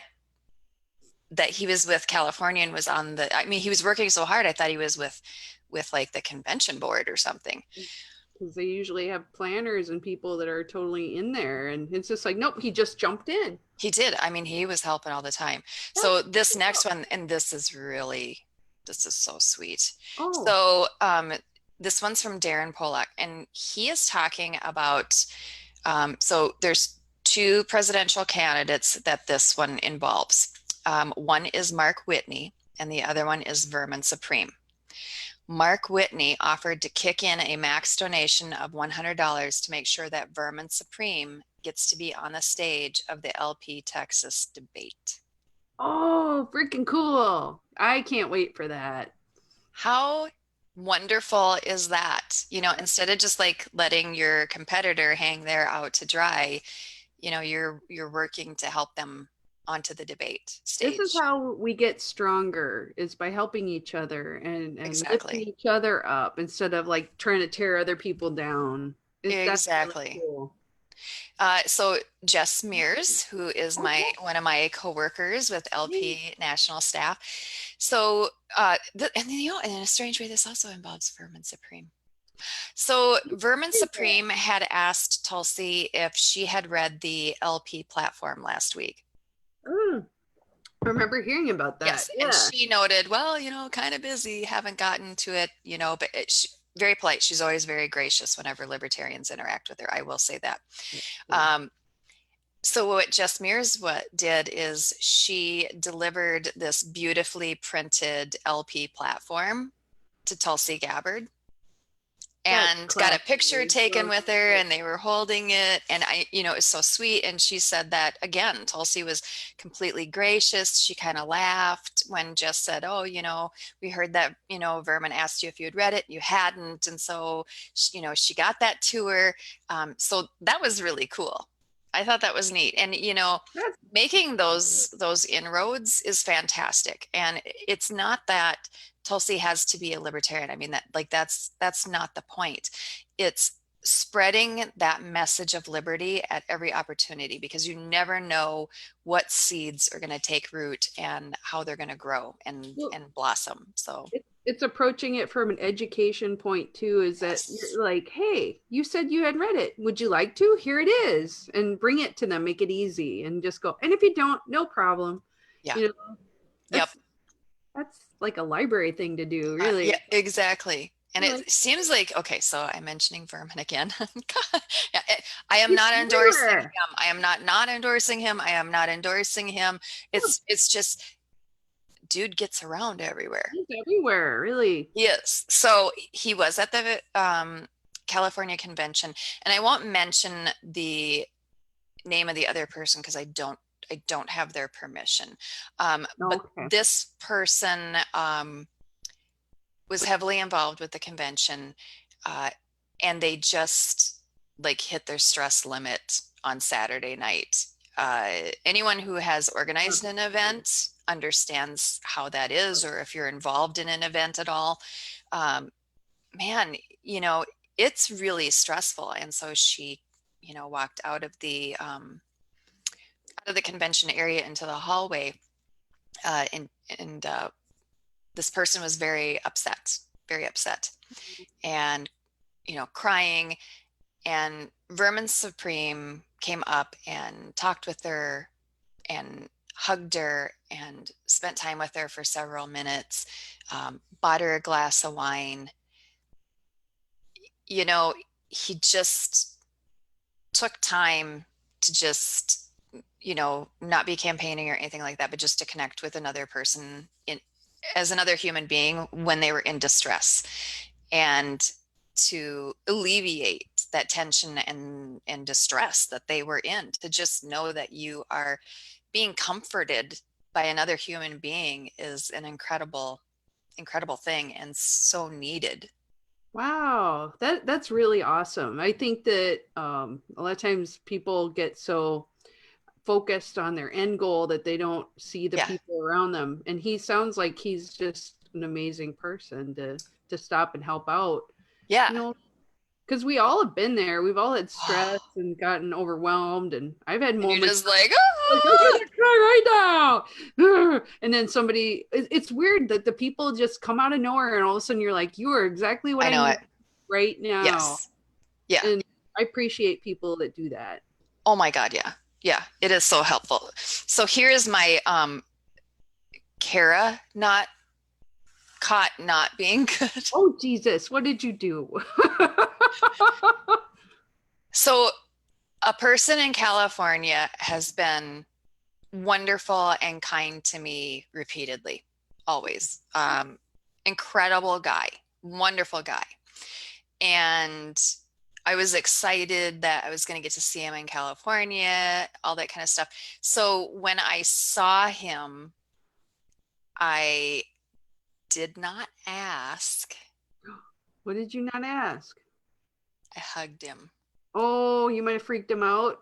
Speaker 2: that he was with California and was on the, I mean, he was working so hard. I thought he was with like the convention board or something.
Speaker 1: Because they usually have planners and people that are totally in there, and it's just like, nope, he just jumped in.
Speaker 2: He did. I mean, he was helping all the time. So this next one, and this is so sweet. So this one's from Darren Pollock, and he is talking about, so there's two presidential candidates that this one involves. One is Mark Whitney, and the other one is Vermin Supreme. Mark Whitney offered to kick in a max donation of $100 to make sure that Vermin Supreme gets to be on the stage of the LP Texas debate.
Speaker 1: Oh, freaking cool. I can't wait for that.
Speaker 2: How wonderful is that? You know, instead of just like letting your competitor hang there out to dry, you know, you're working to help them onto the debate stage.
Speaker 1: This is how we get stronger, is by helping each other and
Speaker 2: Exactly.
Speaker 1: lifting each other up instead of like trying to tear other people down.
Speaker 2: Exactly.
Speaker 1: Really cool.
Speaker 2: So Jess Mears, who is one of my coworkers with LP National Staff. So, and you know, in a strange way, this also involves Vermin Supreme. So Vermin Supreme had asked Tulsi if she had read the LP platform last week.
Speaker 1: I remember hearing about that.
Speaker 2: Yes, yeah. And she noted, well, you know, kind of busy, haven't gotten to it, you know, but very polite. She's always very gracious whenever libertarians interact with her. I will say that. Yeah. So what Jess Mears did is she delivered this beautifully printed LP platform to Tulsi Gabbard and got a picture taken with her, and they were holding it, and you know, it was so sweet. And she said that again, Tulsi was completely gracious. She kind of laughed when Jess said, oh, you know, we heard that, you know, Vermin asked you if you had read it, you hadn't, and so you know, she got that to her. So that was really cool. I thought that was neat. And, you know, making those inroads is fantastic. And it's not that Tulsi has to be a libertarian. I mean, that's not the point. It's spreading that message of liberty at every opportunity, because you never know what seeds are going to take root and how they're going to grow and blossom. So
Speaker 1: it's approaching it from an education point too, is that you're like, hey, you said you had read it. Would you like to? Here it is. And bring it to them, make it easy, and just go. And if you don't, no problem.
Speaker 2: Yeah.
Speaker 1: You know, that's like a library thing to do, really.
Speaker 2: Yeah, exactly. And it seems like, okay, so I'm mentioning Vermin again. I am not endorsing him. I am not endorsing him. I am not endorsing him. It's just, dude gets around everywhere.
Speaker 1: He's everywhere, really.
Speaker 2: Yes. So he was at the California convention, and I won't mention the name of the other person because I don't have their permission. But
Speaker 1: Okay.
Speaker 2: this person was heavily involved with the convention, and they just like hit their stress limit on Saturday night. Anyone who has organized an event understands how that is, or if you're involved in an event at all. Man, you know, it's really stressful. And so she, you know, walked out of the convention area into the hallway, and this person was very upset, and, you know, crying. And Vermin Supreme came up and talked with her and hugged her and spent time with her for several minutes, bought her a glass of wine. You know, he just took time to just, you know, not be campaigning or anything like that, but just to connect with another person as another human being when they were in distress, and to alleviate that tension and distress that they were in, to just know that you are being comforted by another human being is an incredible thing, and so needed.
Speaker 1: Wow, that's really awesome. I think that a lot of times people get so focused on their end goal that they don't see the people around them. And he sounds like he's just an amazing person to stop and help out.
Speaker 2: Yeah.
Speaker 1: You know, because we all have been there. We've all had stress and gotten overwhelmed, and I've had moments
Speaker 2: you're just like,
Speaker 1: I'm gonna cry right now. And then somebody, it's weird that the people just come out of nowhere, and all of a sudden you're like, you are exactly what I need right now.
Speaker 2: Yes. Yeah.
Speaker 1: And I appreciate people that do that.
Speaker 2: Oh my God. Yeah. Yeah. It is so helpful. So here is my Cara not being good.
Speaker 1: Oh, Jesus. What did you do?
Speaker 2: So a person in California has been wonderful and kind to me repeatedly, always. Incredible guy, wonderful guy. And I was excited that I was going to get to see him in California, all that kind of stuff. So when I saw him, I did not ask.
Speaker 1: What did you not ask?
Speaker 2: I hugged him.
Speaker 1: Oh, you might have freaked him out.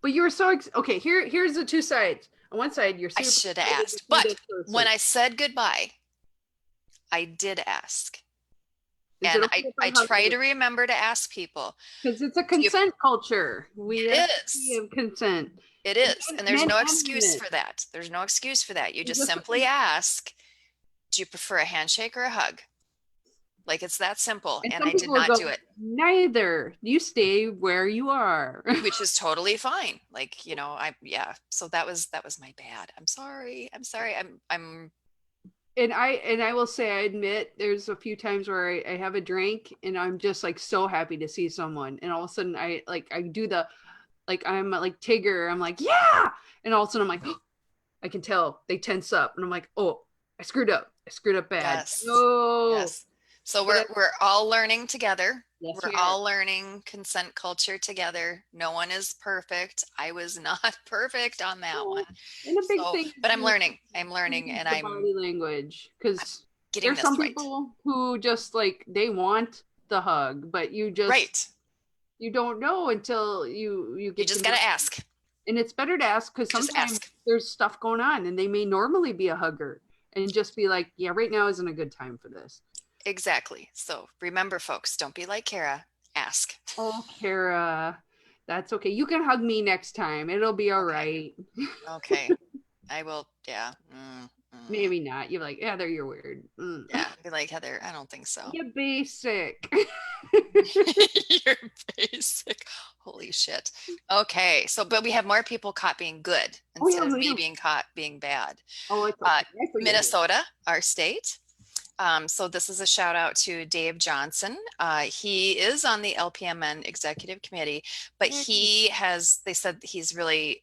Speaker 1: But you were so okay. Here's the two sides. On one side, you're.
Speaker 2: I should have asked, but when I said goodbye, I did ask. And I try to remember to ask people.
Speaker 1: Because it's a consent culture. We have consent.
Speaker 2: It is. And there's no excuse for that. There's no excuse for that. You just simply ask, do you prefer a handshake or a hug? Like, it's that simple. And I did not do it. Neither.
Speaker 1: You stay where you are.
Speaker 2: Which is totally fine. Like, you know, so that was my bad. I'm sorry.
Speaker 1: And I will say, I admit there's a few times where I have a drink and I'm just like so happy to see someone. And all of a sudden I do the, like, I'm like Tigger. I'm like, yeah. And all of a sudden I'm like, oh, I can tell they tense up. And I'm like, oh, I screwed up bad.
Speaker 2: Yes. Oh. Yes. So we're all learning together. Yes, we're all learning consent culture together. No one is perfect. I was not perfect on that one.
Speaker 1: And a big thing,
Speaker 2: but I'm learning, and I'm
Speaker 1: body language, because there's some people who just like they want the hug, but you just you don't know until you get.
Speaker 2: You just gotta ask.
Speaker 1: And it's better to ask, because sometimes there's stuff going on, and they may normally be a hugger, and just be like, yeah, right now isn't a good time for this.
Speaker 2: Exactly. So remember, folks, don't be like Cara. Ask.
Speaker 1: Oh, Cara, that's okay. You can hug me next time. It'll be all right.
Speaker 2: Okay. I will. Yeah.
Speaker 1: Maybe not. You're like, Heather, you're weird.
Speaker 2: Yeah. Be like, Heather, I don't think so.
Speaker 1: You're basic.
Speaker 2: You're basic. Holy shit. Okay. So, but we have more people caught being good instead of me being caught being bad.
Speaker 1: Oh,
Speaker 2: Minnesota, our state. So this is a shout out to Dave Johnson. He is on the LPMN executive committee, but they said he's really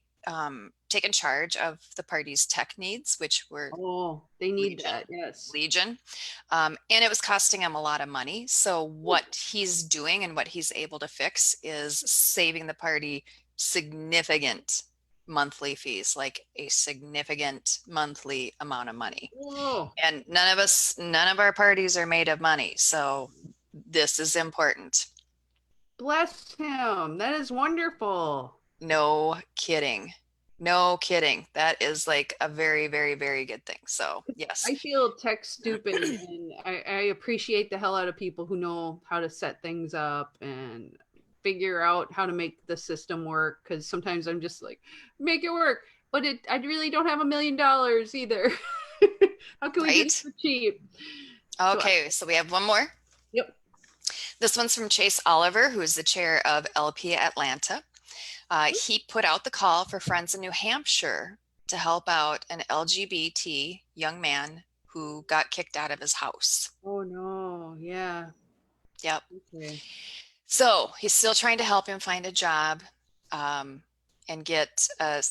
Speaker 2: taken charge of the party's tech needs, which were
Speaker 1: Oh, they need that. Yes.
Speaker 2: Legion. And it was costing him a lot of money. So what he's doing and what he's able to fix is saving the party significant monthly fees, like a significant monthly amount of money.
Speaker 1: Whoa.
Speaker 2: And none of our parties are made of money. So this is important.
Speaker 1: Bless him. That is wonderful.
Speaker 2: No kidding. No kidding. That is like a very, very, very good thing. So yes.
Speaker 1: I feel tech stupid, and I appreciate the hell out of people who know how to set things up and figure out how to make the system work. Because sometimes I'm just like, make it work, but I really don't have $1 million either. How can we get it for cheap?
Speaker 2: Okay, so we have one more.
Speaker 1: Yep.
Speaker 2: This one's from Chase Oliver, who is the chair of LP Atlanta. He put out the call for friends in New Hampshire to help out an LGBT young man who got kicked out of his house.
Speaker 1: Oh no, yeah.
Speaker 2: Yep.
Speaker 1: Okay.
Speaker 2: So he's still trying to help him find a job and get a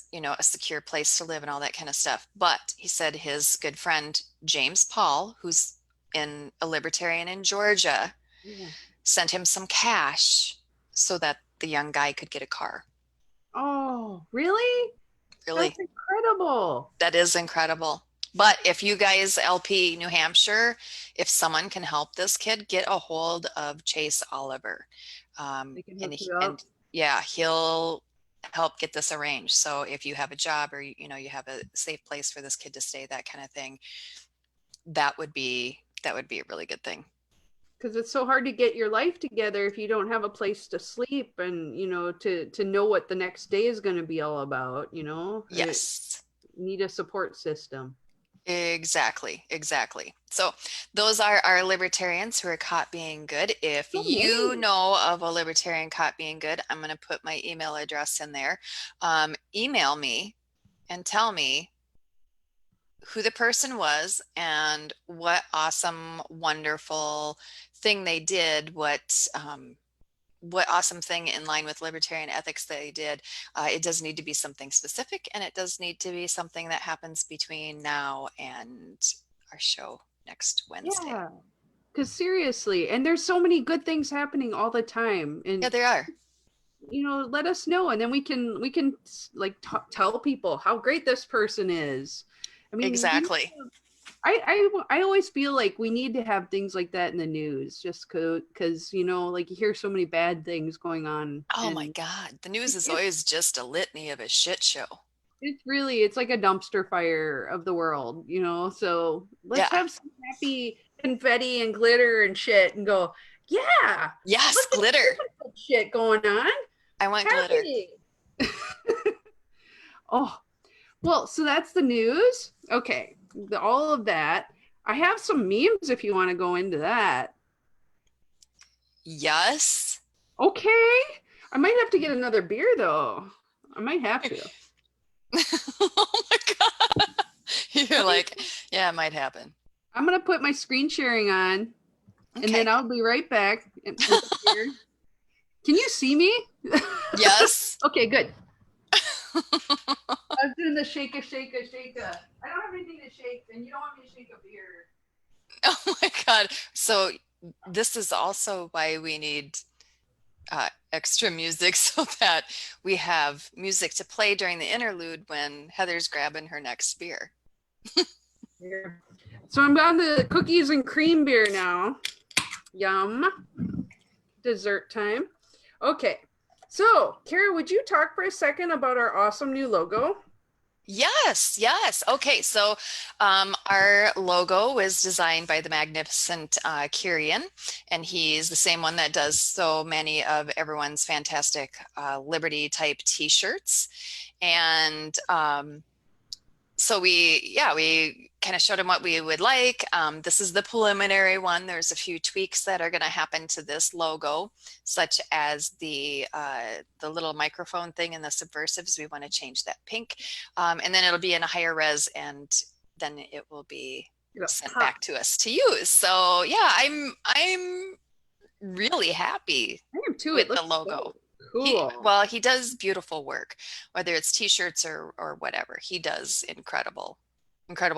Speaker 2: secure place to live and all that kind of stuff. But he said his good friend James Paul, who's a libertarian in Georgia, sent him some cash so that the young guy could get a car.
Speaker 1: Oh, really?
Speaker 2: Really?
Speaker 1: That's incredible.
Speaker 2: That is incredible. But if you guys, LP New Hampshire, if someone can help this kid, get a hold of Chase Oliver. He'll help get this arranged. So if you have a job or you have a safe place for this kid to stay, that kind of thing, that would be a really good thing.
Speaker 1: Because it's so hard to get your life together if you don't have a place to sleep and to know what the next day is going to be all about.
Speaker 2: Yes,
Speaker 1: you need a support system.
Speaker 2: Exactly. So those are our libertarians who are caught being good. If you know of a libertarian caught being good, I'm going to put my email address in there. Email me and tell me who the person was and what awesome, wonderful thing they did, what awesome thing in line with libertarian ethics they did. It does need to be something specific, and it does need to be something that happens between now and our show next Wednesday.
Speaker 1: Yeah, because seriously, and there's so many good things happening all the time. And
Speaker 2: yeah, there are.
Speaker 1: Let us know, and then we can like tell people how great this person is. I mean,
Speaker 2: exactly.
Speaker 1: I always feel like we need to have things like that in the news, just because like you hear so many bad things going on.
Speaker 2: Oh my God, the news is always just a litany of a shit show.
Speaker 1: It's like a dumpster fire of the world, so let's have some happy confetti and glitter and shit and go, yeah,
Speaker 2: yes, glitter
Speaker 1: shit going on.
Speaker 2: I want happy glitter.
Speaker 1: Oh, well, so that's the news. Okay, all of that. I have some memes if you want to go into that.
Speaker 2: Yes.
Speaker 1: Okay. I might have to get another beer though. I might have to.
Speaker 2: Oh my God. You're like, yeah, it might happen.
Speaker 1: I'm going to put my screen sharing on and then I'll be right back. Can you see me?
Speaker 2: Yes.
Speaker 1: Okay, good. I was doing the shaka. I don't have anything to shake, and you don't want me to shake a beer.
Speaker 2: Oh my God. So this is also why we need extra music, so that we have music to play during the interlude when Heather's grabbing her next beer.
Speaker 1: So I'm on the cookies and cream beer now. Yum. Dessert time. Okay. So, Cara, would you talk for a second about our awesome new logo?
Speaker 2: Yes. Okay, so our logo was designed by the magnificent Kirian, and he's the same one that does so many of everyone's fantastic Liberty type t-shirts. And so we kind of showed him what we would like. This is the preliminary one. There's a few tweaks that are going to happen to this logo, such as the little microphone thing in the Subversives. We want to change that pink, and then it'll be in a higher res, and then it will be sent back to us to use. So yeah, I'm really happy.
Speaker 1: I am too.
Speaker 2: With the logo.
Speaker 1: So Cool.
Speaker 2: He does beautiful work, whether it's t-shirts or whatever. He does incredible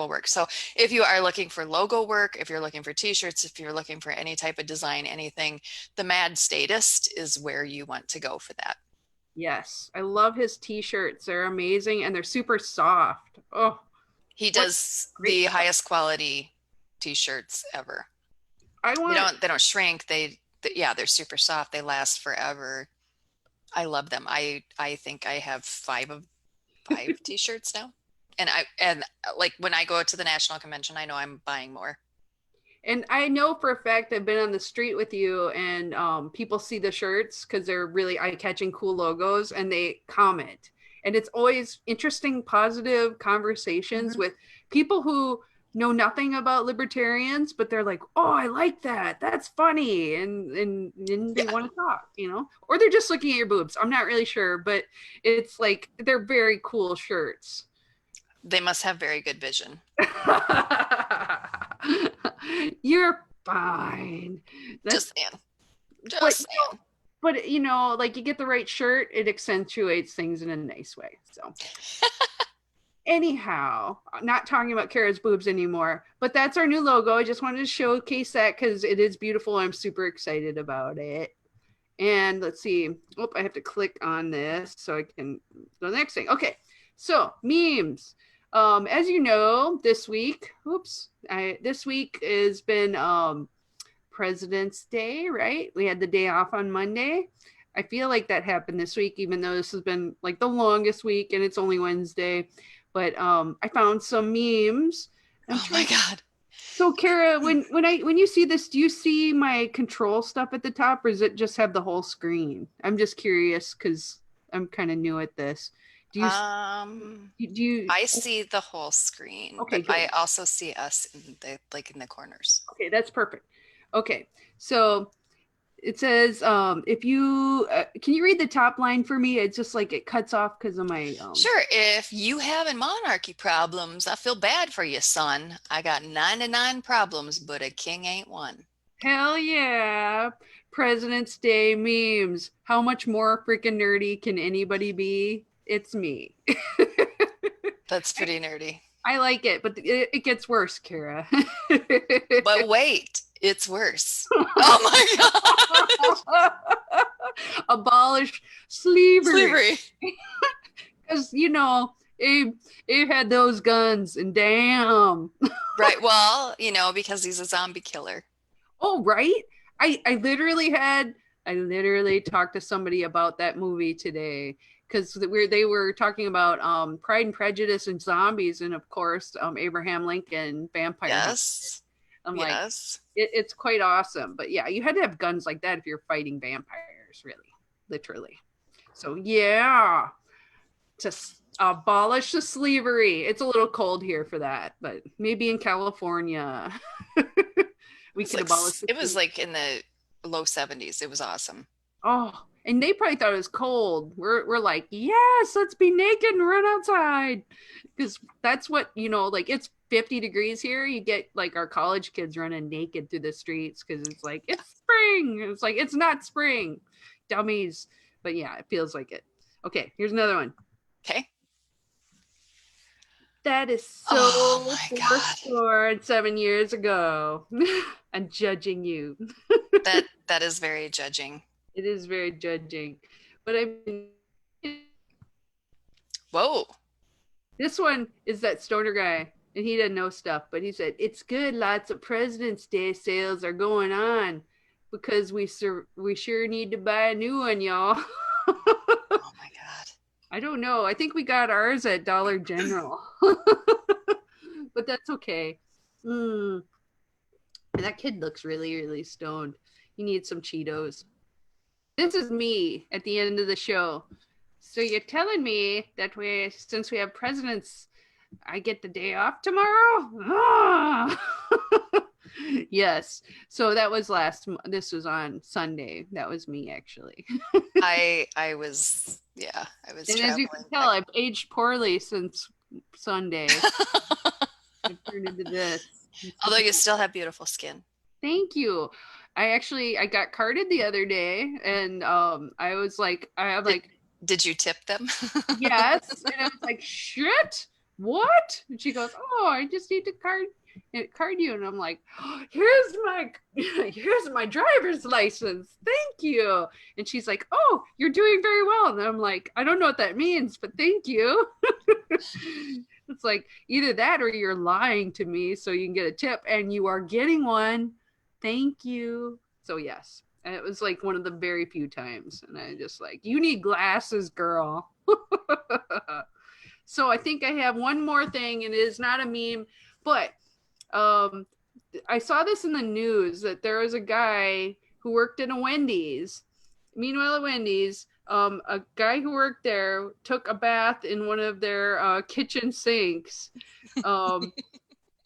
Speaker 2: work. So if you are looking for logo work, if you're looking for t-shirts, if you're looking for any type of design, anything, the Mad Statist is where you want to go for that.
Speaker 1: Yes, I love his t-shirts. They're amazing and they're super soft. Oh,
Speaker 2: he does the highest quality t-shirts ever. They don't shrink. They're super soft. They last forever. I love them. I think I have five t-shirts now. And like when I go to the national convention, I know I'm buying more.
Speaker 1: And I know for a fact I've been on the street with you and people see the shirts because they're really eye-catching, cool logos, and they comment. And it's always interesting, positive conversations with people who know nothing about libertarians, but they're like, oh, I like that. That's funny. And they want to talk, or they're just looking at your boobs. I'm not really sure, but it's like, they're very cool shirts.
Speaker 2: They must have very good vision.
Speaker 1: You're fine.
Speaker 2: Just saying.
Speaker 1: But like you get the right shirt, it accentuates things in a nice way. So anyhow, not talking about Cara's boobs anymore, but that's our new logo. I just wanted to showcase that because it is beautiful. I'm super excited about it. And let's see. Oh, I have to click on this so I can go to the next thing. Okay. So memes. As you know, this week has been President's Day, right? We had the day off on Monday. I feel like that happened this week, even though this has been like the longest week and it's only Wednesday. But I found some memes.
Speaker 2: My God.
Speaker 1: So Cara, when you see this, do you see my control stuff at the top, or does it just have the whole screen? I'm just curious because I'm kind of new at this. Do you
Speaker 2: I see the whole screen.
Speaker 1: Okay,
Speaker 2: but I also see us in the corners.
Speaker 1: Okay, that's perfect. Okay, so it says if you can you read the top line for me? It's just like it cuts off because of my
Speaker 2: Sure. If you having monarchy problems, I feel bad for you, son. I got 99 problems, but a king ain't one.
Speaker 1: Hell yeah. President's Day memes. How much more freaking nerdy can anybody be? It's me.
Speaker 2: That's pretty nerdy.
Speaker 1: I like it, but it gets worse, Cara.
Speaker 2: But wait, it's worse. Oh my
Speaker 1: God. Abolish slavery. Because, Abe had those guns and damn.
Speaker 2: Right. Well, because he's a zombie killer.
Speaker 1: Oh, right. I literally talked to somebody about that movie today. Because they were talking about Pride and Prejudice and zombies, and of course Abraham Lincoln, vampire.
Speaker 2: Yes,
Speaker 1: I'm like, it's quite awesome. But yeah, you had to have guns like that if you're fighting vampires, really, literally. So yeah, to abolish the slavery. It's a little cold here for that, but maybe in California we could abolish.
Speaker 2: It was like in the low 70s. It was awesome.
Speaker 1: Oh. And they probably thought it was cold. We're like, yes, let's be naked and run outside. Because that's what, like it's 50 degrees here. You get like our college kids running naked through the streets because it's like, it's spring. It's like, it's not spring. Dummies. But yeah, it feels like it. Okay, here's another one.
Speaker 2: Okay.
Speaker 1: That is so 7 years ago. I'm judging you.
Speaker 2: That is very judging.
Speaker 1: It is very judging, but
Speaker 2: whoa.
Speaker 1: This one is that stoner guy, and he didn't know stuff, but he said, it's good. Lots of President's Day sales are going on because we sure need to buy a new one, y'all.
Speaker 2: Oh my God.
Speaker 1: I don't know. I think we got ours at Dollar General, but that's okay. That kid looks really, really stoned. He needs some Cheetos. This is me at the end of the show. So you're telling me that since we have presidents, I get the day off tomorrow? Ah! Yes. So that was this was on Sunday. That was me, actually.
Speaker 2: I was and traveling.
Speaker 1: As you can tell, I've aged poorly since Sunday. I've turned into this.
Speaker 2: Although you still have beautiful skin.
Speaker 1: Thank you. I got carded the other day, and I'm like,
Speaker 2: Did you tip them?
Speaker 1: yes, and I was like, shit, what? And she goes, oh, I just need to card you, and I'm like, oh, here's my driver's license, thank you. And she's like, oh, you're doing very well, and I'm like, I don't know what that means, but thank you. It's like either that or you're lying to me so you can get a tip, and you are getting one. Thank you. So yes. And it was like one of the very few times. And I just like, you need glasses, girl. So I think I have one more thing, and it is not a meme, but I saw this in the news that there was a guy who worked in a Wendy's. Meanwhile, at Wendy's, a guy who worked there took a bath in one of their kitchen sinks.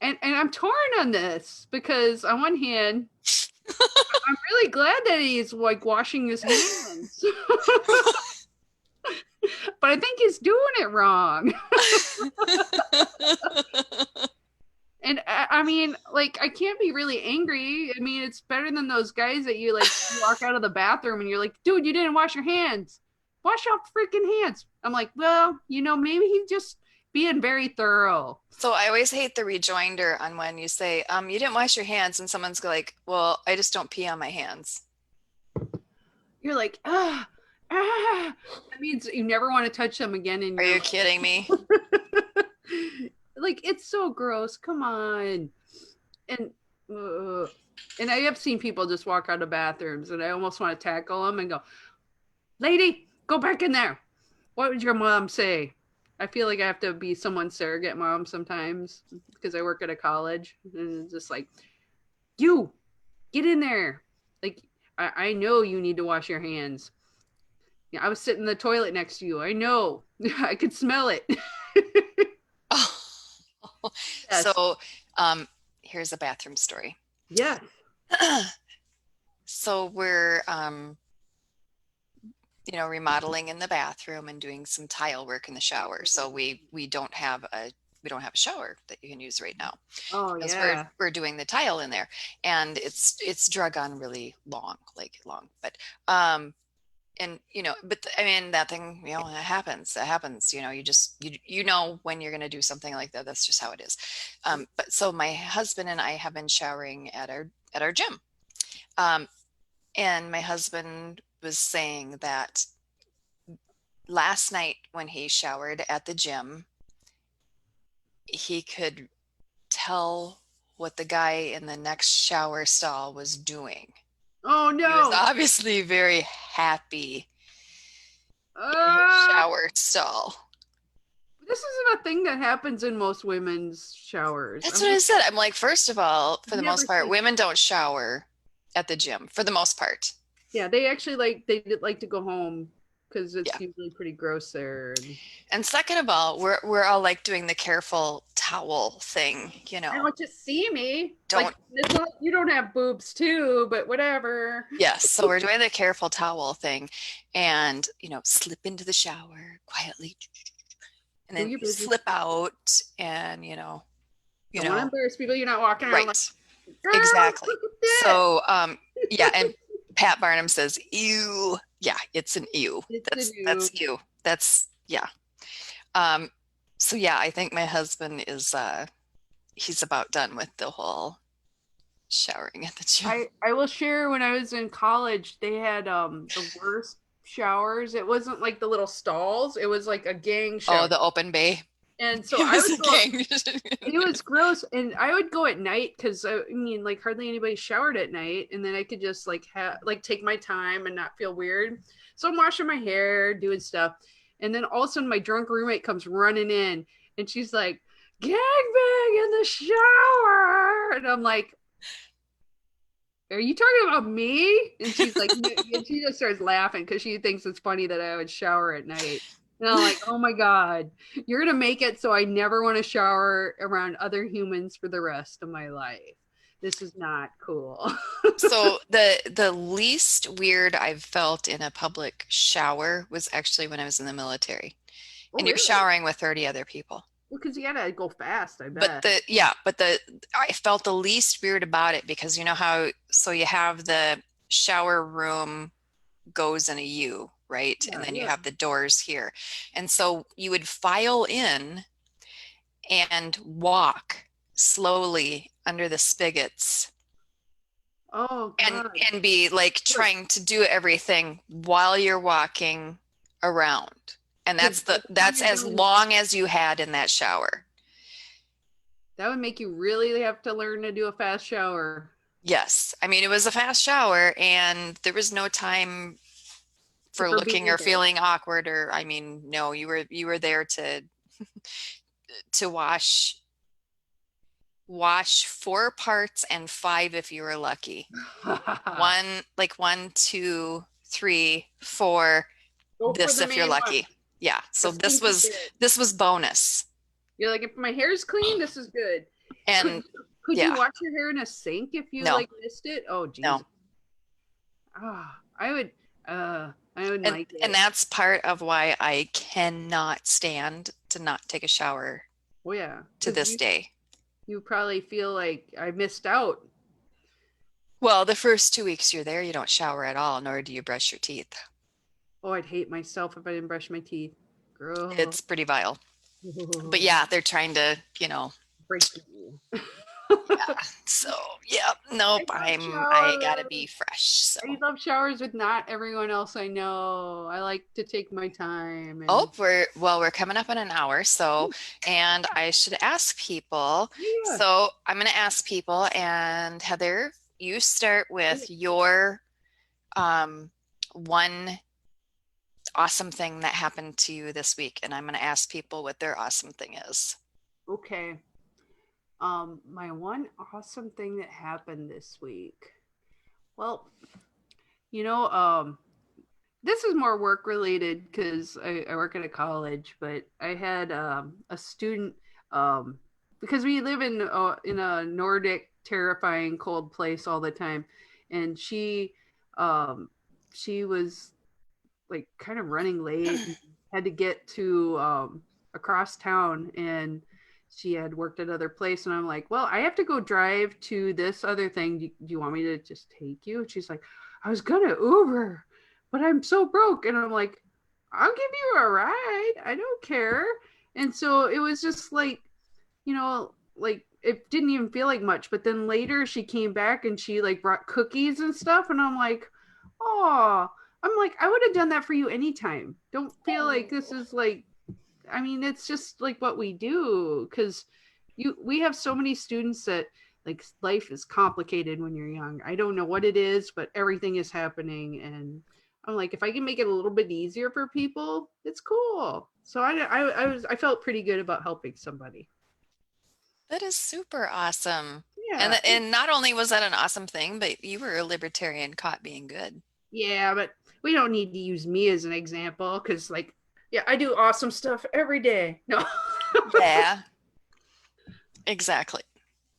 Speaker 1: And I'm torn on this because on one hand, I'm really glad that he's like washing his hands. But I think he's doing it wrong. And I mean, like, I can't be really angry. I mean, it's better than those guys that you like walk out of the bathroom and you're like, dude, you didn't wash your hands. Wash your freaking hands. I'm like, well, maybe he's just being very thorough.
Speaker 2: So I always hate the rejoinder on when you say, you didn't wash your hands, and someone's like, well, I just don't pee on my hands.
Speaker 1: You're like, that means you never want to touch them again.
Speaker 2: Are you kidding me?
Speaker 1: Like, it's so gross. Come on. And I have seen people just walk out of bathrooms, and I almost want to tackle them and go, lady, go back in there. What would your mom say? I feel like I have to be someone's surrogate mom sometimes because I work at a college, and it's just like, you get in there. Like, I know you need to wash your hands. Yeah, I was sitting in the toilet next to you. I know. I could smell it.
Speaker 2: Oh. Yes. So here's a bathroom story.
Speaker 1: Yeah.
Speaker 2: So we're remodeling in the bathroom and doing some tile work in the shower. So we don't have a shower that you can use right now.
Speaker 1: Oh,
Speaker 2: because
Speaker 1: yeah.
Speaker 2: we're doing the tile in there, and it's drug on really long, but but I mean, that thing, it happens. You know when you're going to do something like that. That's just how it is. But so my husband and I have been showering at our gym. And my husband was saying that last night when he showered at the gym, he could tell what the guy in the next shower stall was doing.
Speaker 1: Oh no.
Speaker 2: He was obviously very happy in his shower stall.
Speaker 1: This isn't a thing that happens in most women's showers.
Speaker 2: That's what I said. I'm like, first of all, for the most part, women don't shower at the gym for the most part.
Speaker 1: Yeah, they actually like to go home because it's usually pretty gross there.
Speaker 2: And second of all, we're all like doing the careful towel thing,
Speaker 1: I want you to see me.
Speaker 2: Don't
Speaker 1: you don't have boobs too, but whatever.
Speaker 2: Yes, so we're doing the careful towel thing, and slip into the shower quietly, and then you slip out, and you don't want
Speaker 1: to embarrass people. You're not walking around.
Speaker 2: Right. Exactly. So and Pat Barnum says, ew. Yeah, it's an ew. That's ew. That's so I think my husband is he's about done with the whole showering at the gym.
Speaker 1: I will share, when I was in college, they had the worst showers. It wasn't like the little stalls, it was like a gang shower.
Speaker 2: Oh, the open bay.
Speaker 1: And so it was gross. And I would go at night because hardly anybody showered at night. And then I could just take my time and not feel weird. So I'm washing my hair, doing stuff. And then all of a sudden my drunk roommate comes running in and she's like, gangbang in the shower. And I'm like, are you talking about me? And she's like, and she just starts laughing because she thinks it's funny that I would shower at night. And I'm like, oh my God, you're going to make it so I never want to shower around other humans for the rest of my life. This is not cool.
Speaker 2: So the least weird I've felt in a public shower was actually when I was in the military. And you're showering with 30 other people.
Speaker 1: Well, because you gotta go fast, I
Speaker 2: But
Speaker 1: bet.
Speaker 2: I felt the least weird about it because you know how, so you have the shower room goes in a U, right? And
Speaker 1: Yeah,
Speaker 2: then you
Speaker 1: yeah.
Speaker 2: have the doors here. And so you would file in and walk slowly under the spigots
Speaker 1: Oh
Speaker 2: and
Speaker 1: God.
Speaker 2: be like
Speaker 1: Look,
Speaker 2: trying to do everything while you're walking around. And
Speaker 1: because by the time
Speaker 2: that's
Speaker 1: you're
Speaker 2: as
Speaker 1: done,
Speaker 2: long as you had in that shower.
Speaker 1: that would make you really have to learn to do a fast shower.
Speaker 2: Yes. I mean, it was a fast shower and there was no time for
Speaker 1: For
Speaker 2: looking
Speaker 1: being
Speaker 2: or
Speaker 1: there.
Speaker 2: feeling awkward or I mean, no, you were there to wash 4 parts and 5 if you were lucky. One, two, three, four,
Speaker 1: Go for
Speaker 2: this
Speaker 1: the
Speaker 2: if you're
Speaker 1: main one.
Speaker 2: lucky. Yeah.
Speaker 1: The
Speaker 2: So
Speaker 1: stinky bit.
Speaker 2: this was bonus.
Speaker 1: You're like, if my hair's clean, this is good. Could
Speaker 2: And
Speaker 1: could you
Speaker 2: yeah,
Speaker 1: wash your hair in a sink if you
Speaker 2: no,
Speaker 1: like missed it? Oh
Speaker 2: no.
Speaker 1: Jesus. Ah, I wouldn't
Speaker 2: And
Speaker 1: like
Speaker 2: and
Speaker 1: it.
Speaker 2: that's part of why I cannot stand to not take a shower
Speaker 1: Oh yeah,
Speaker 2: to
Speaker 1: because
Speaker 2: this day.
Speaker 1: you probably feel like I missed out.
Speaker 2: Well, the first 2 weeks you're there, you don't shower at all, nor do you brush your teeth.
Speaker 1: Oh, I'd hate myself if I didn't brush my teeth. Gross.
Speaker 2: It's pretty vile. But yeah, they're trying to,
Speaker 1: Break you.
Speaker 2: yeah. So, yeah, nope,
Speaker 1: I love
Speaker 2: I gotta
Speaker 1: showers.
Speaker 2: be fresh. So,
Speaker 1: I love showers with not everyone else I know. I like to take my time
Speaker 2: oh,
Speaker 1: and
Speaker 2: we're coming up on an hour. So, and I should ask people.
Speaker 1: yeah.
Speaker 2: So, I'm gonna ask people, and Heather, you start with your one awesome thing that happened to you this week, and I'm gonna ask people what their awesome thing is.
Speaker 1: Okay. My one awesome thing that happened this week. Well, you know, this is more work related because I work at a college, but I had a student because we live in a Nordic, terrifying, cold place all the time, and um, she was like kind of running late and had to get to across town, and she had worked at other place, and I'm like, well, I have to go drive to this other thing. Do you want me to just take you? And she's like, I was gonna Uber, but I'm so broke. And I'm like, I'll give you a ride, I don't care. And so it was just like, like it didn't even feel like much, but then later she came back and she like brought cookies and stuff, and I'm like, oh, I'm like, I would have done that for you anytime. Don't feel like this is like, I mean, it's just like what we do because we have so many students that like life is complicated when you're young. I don't know what it is, but everything is happening, and I'm like, if I can make it a little bit easier for people, it's cool. So I felt pretty good about helping somebody.
Speaker 2: That is super awesome.
Speaker 1: Yeah,
Speaker 2: And not only was that an awesome thing, but you were a libertarian caught being good.
Speaker 1: yeah, but we don't need to use me as an example because, like, yeah, I do awesome stuff every day. No.
Speaker 2: Yeah, exactly.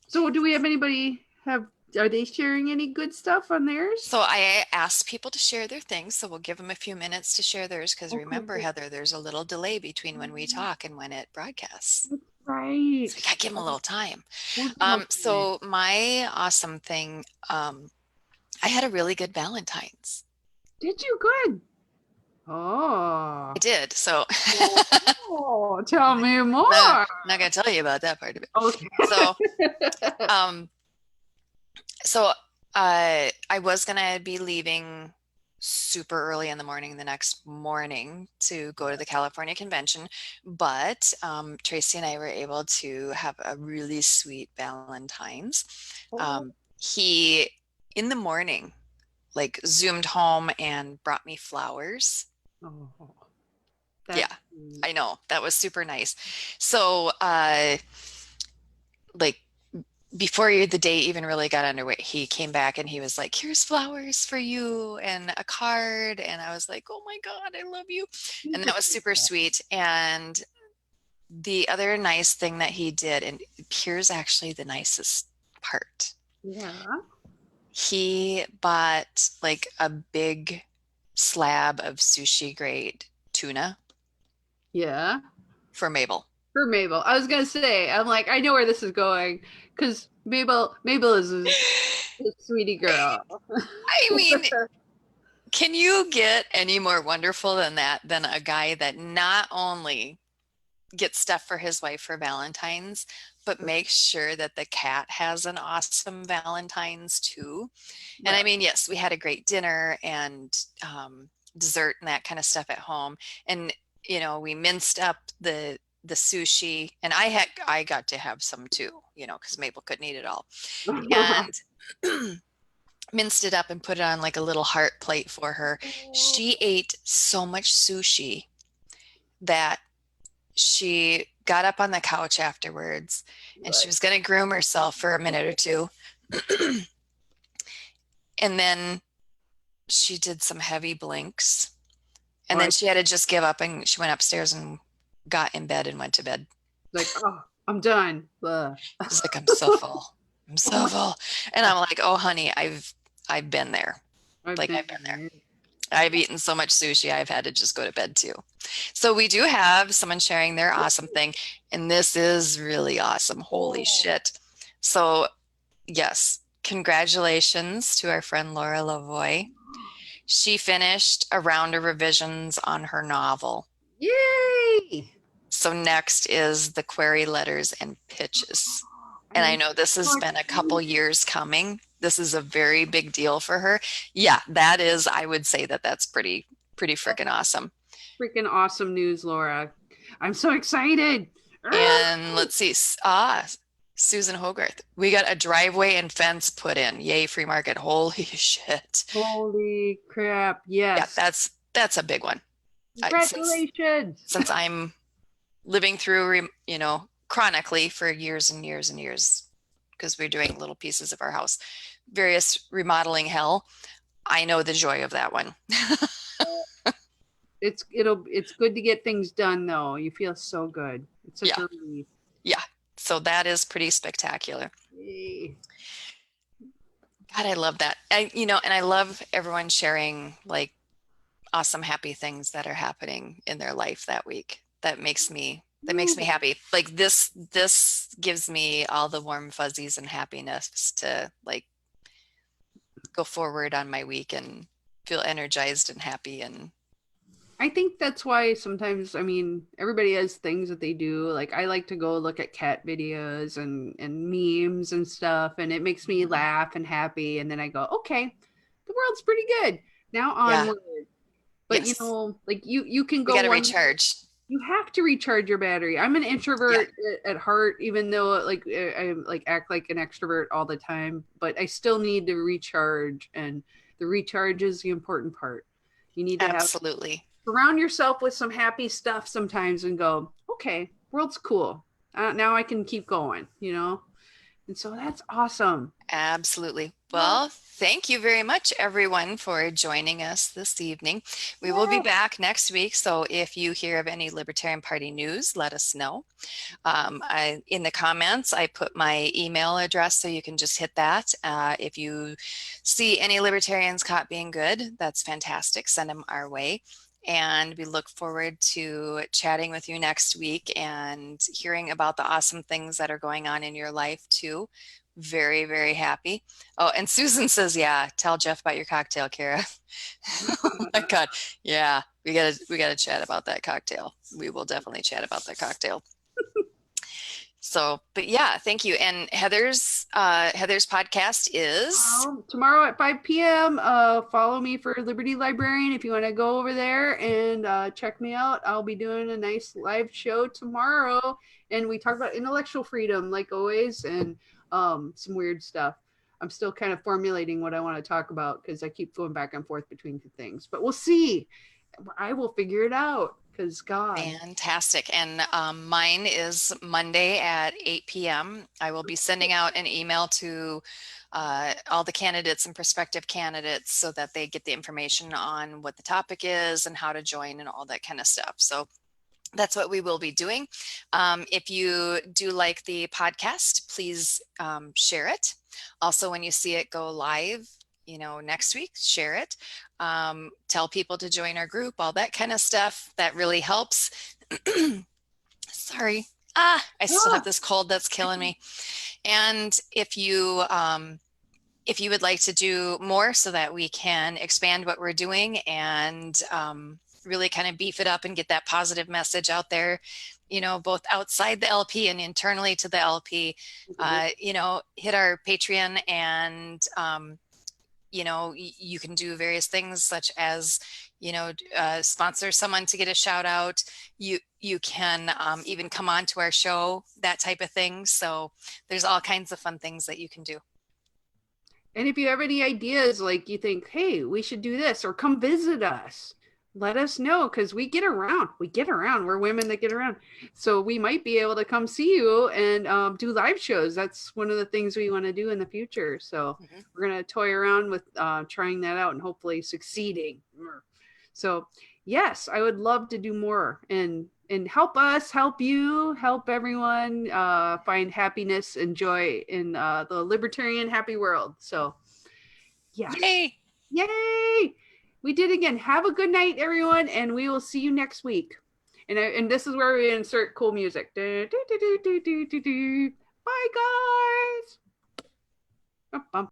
Speaker 1: So, do we have anybody have? Are they sharing any good stuff on theirs?
Speaker 2: So I asked people to share their things, so we'll give them a few minutes to share theirs because
Speaker 1: Oh, cool,
Speaker 2: remember,
Speaker 1: cool.
Speaker 2: Heather, there's a little delay between when we talk and when it broadcasts.
Speaker 1: Right.
Speaker 2: So we gotta give them a little time.
Speaker 1: We'll give 'em time.
Speaker 2: So my awesome thing, I had a really good Valentine's.
Speaker 1: Did you good?
Speaker 2: I
Speaker 1: Oh.
Speaker 2: did. So
Speaker 1: Oh, tell me more.
Speaker 2: not gonna tell you about that part of it.
Speaker 1: Okay.
Speaker 2: So um so I was gonna be leaving super early in the morning the next morning to go to the California convention, but Tracy and I were able to have a really sweet Valentine's.
Speaker 1: Oh,
Speaker 2: He in the morning like zoomed home and brought me flowers.
Speaker 1: oh,
Speaker 2: Yeah,
Speaker 1: that's sweet.
Speaker 2: I know. That was super nice. So like before the day even really got underway, he came back and he was like, here's flowers for you and a card. And I was like, oh my God, I love you. And that was super sweet. And the other nice thing that he did, and here's actually the nicest part.
Speaker 1: Yeah.
Speaker 2: He bought like a big slab of sushi grade tuna
Speaker 1: Yeah.
Speaker 2: for Mabel.
Speaker 1: For Mabel. I was gonna say, I'm like, I know where this is going because Mabel is a sweetie girl.
Speaker 2: I mean, can you get any more wonderful than that, than a guy that not only gets stuff for his wife for Valentine's, but makes sure that the cat has an awesome Valentine's too? And I mean, yes, we had a great dinner and dessert and that kind of stuff at home. And, you know, we minced up the sushi, and I got to have some too, you know, because Mabel couldn't eat it all. And minced it up and put it on like a little heart plate for her. She ate so much sushi that she got up on the couch afterwards and she was going to groom herself for a minute or two. And then she did some heavy blinks. And then she had to just give up, and she went upstairs and got in bed and went to bed.
Speaker 1: Like, oh, I'm done.
Speaker 2: She's like, I'm so full. I'm so full. And I'm like, oh, honey, I've been there. I've been there. I've eaten so much sushi, I've had to just go to bed too. So we do have someone sharing their awesome thing, and this is really awesome. Holy shit. So yes, congratulations to our friend Laura Lavoie. She finished a round of revisions on her novel.
Speaker 1: Yay!
Speaker 2: So next is the query letters and pitches. And I know this has been a couple years coming. This is a very big deal for her. Yeah, that is, I would say that that's pretty freaking awesome.
Speaker 1: Freaking awesome news, Laura. I'm so excited.
Speaker 2: And let's see. Susan Hogarth. We got a driveway and fence put in. Yay, free market. Holy shit.
Speaker 1: Holy crap. Yes.
Speaker 2: Yeah, that's a big one.
Speaker 1: Congratulations.
Speaker 2: Since I'm living through, you know, chronically for years and years and years, because we're doing little pieces of our house, various remodeling hell, I know the joy of that one.
Speaker 1: It's good to get things done though. You feel so good. It's such a relief.
Speaker 2: Yeah. So that is pretty spectacular.
Speaker 1: Yay.
Speaker 2: God, I love that. And I love everyone sharing like awesome, happy things that are happening in their life that week. That makes me happy. Like this gives me all the warm fuzzies and happiness to like go forward on my week and feel energized and happy. And
Speaker 1: I think that's why sometimes, I mean, everybody has things that they do. Like I like to go look at cat videos and memes and stuff, and it makes me laugh and happy. And then I go, okay, the world's pretty good. Now onward. But
Speaker 2: yes.
Speaker 1: Like you can go.
Speaker 2: You got to recharge.
Speaker 1: You have to recharge your battery. I'm an introvert at heart, even though like I like act like an extrovert all the time, but I still need to recharge, and the recharge is the important part. You need to
Speaker 2: absolutely
Speaker 1: surround yourself with some happy stuff sometimes and go, okay, world's cool. Now I can keep going, you know? And so that's awesome.
Speaker 2: Absolutely. Well, thank you very much, everyone, for joining us this evening. We will be back next week. So if you hear of any Libertarian Party news, let us know. In the comments, I put my email address, so you can just hit that. If you see any Libertarians caught being good, that's fantastic. Send them our way. And we look forward to chatting with you next week and hearing about the awesome things that are going on in your life too. Very, very happy. Oh, and Susan says, yeah, tell Jeff about your cocktail, Cara. Oh my God. Yeah, we gotta chat about that cocktail. We will definitely chat about that cocktail. So, but yeah, thank you. And Heather's podcast is
Speaker 1: tomorrow at 5 p.m. Follow me for Liberty Librarian if you want to go over there and check me out. I'll be doing a nice live show tomorrow, and we talk about intellectual freedom like always, and some weird stuff. I'm still kind of formulating what I want to talk about because I keep going back and forth between two things, but we'll see. I will figure it out. Because God.
Speaker 2: Fantastic. And mine is Monday at 8 p.m. I will be sending out an email to all the candidates and prospective candidates so that they get the information on what the topic is and how to join and all that kind of stuff. So that's what we will be doing. If you do like the podcast, please share it. Also, when you see it go live, next week, share it. Tell people to join our group, all that kind of stuff. That really helps. Sorry, I still have
Speaker 1: Ah,
Speaker 2: this cold that's killing me. And if you would like to do more so that we can expand what we're doing and really kind of beef it up and get that positive message out there, both outside the LP and internally to the LP, hit our Patreon and, you can do various things such as, sponsor someone to get a shout out. You can even come on to our show, that type of thing. So there's all kinds of fun things that you can do.
Speaker 1: and if you have any ideas, like you think, hey, we should do this, or come visit us, let us know, because we get around. We get around. We're women that get around. So we might be able to come see you and do live shows. That's one of the things we want to do in the future. So we're going to toy around with trying that out and hopefully succeeding. So yes, I would love to do more and help us, help you, help everyone find happiness and joy in the libertarian happy world. So yes.
Speaker 2: Yay!
Speaker 1: Yay! We did again. Have a good night, everyone, and we will see you next week. And this is where we insert cool music. Bye, guys. Bum, bum.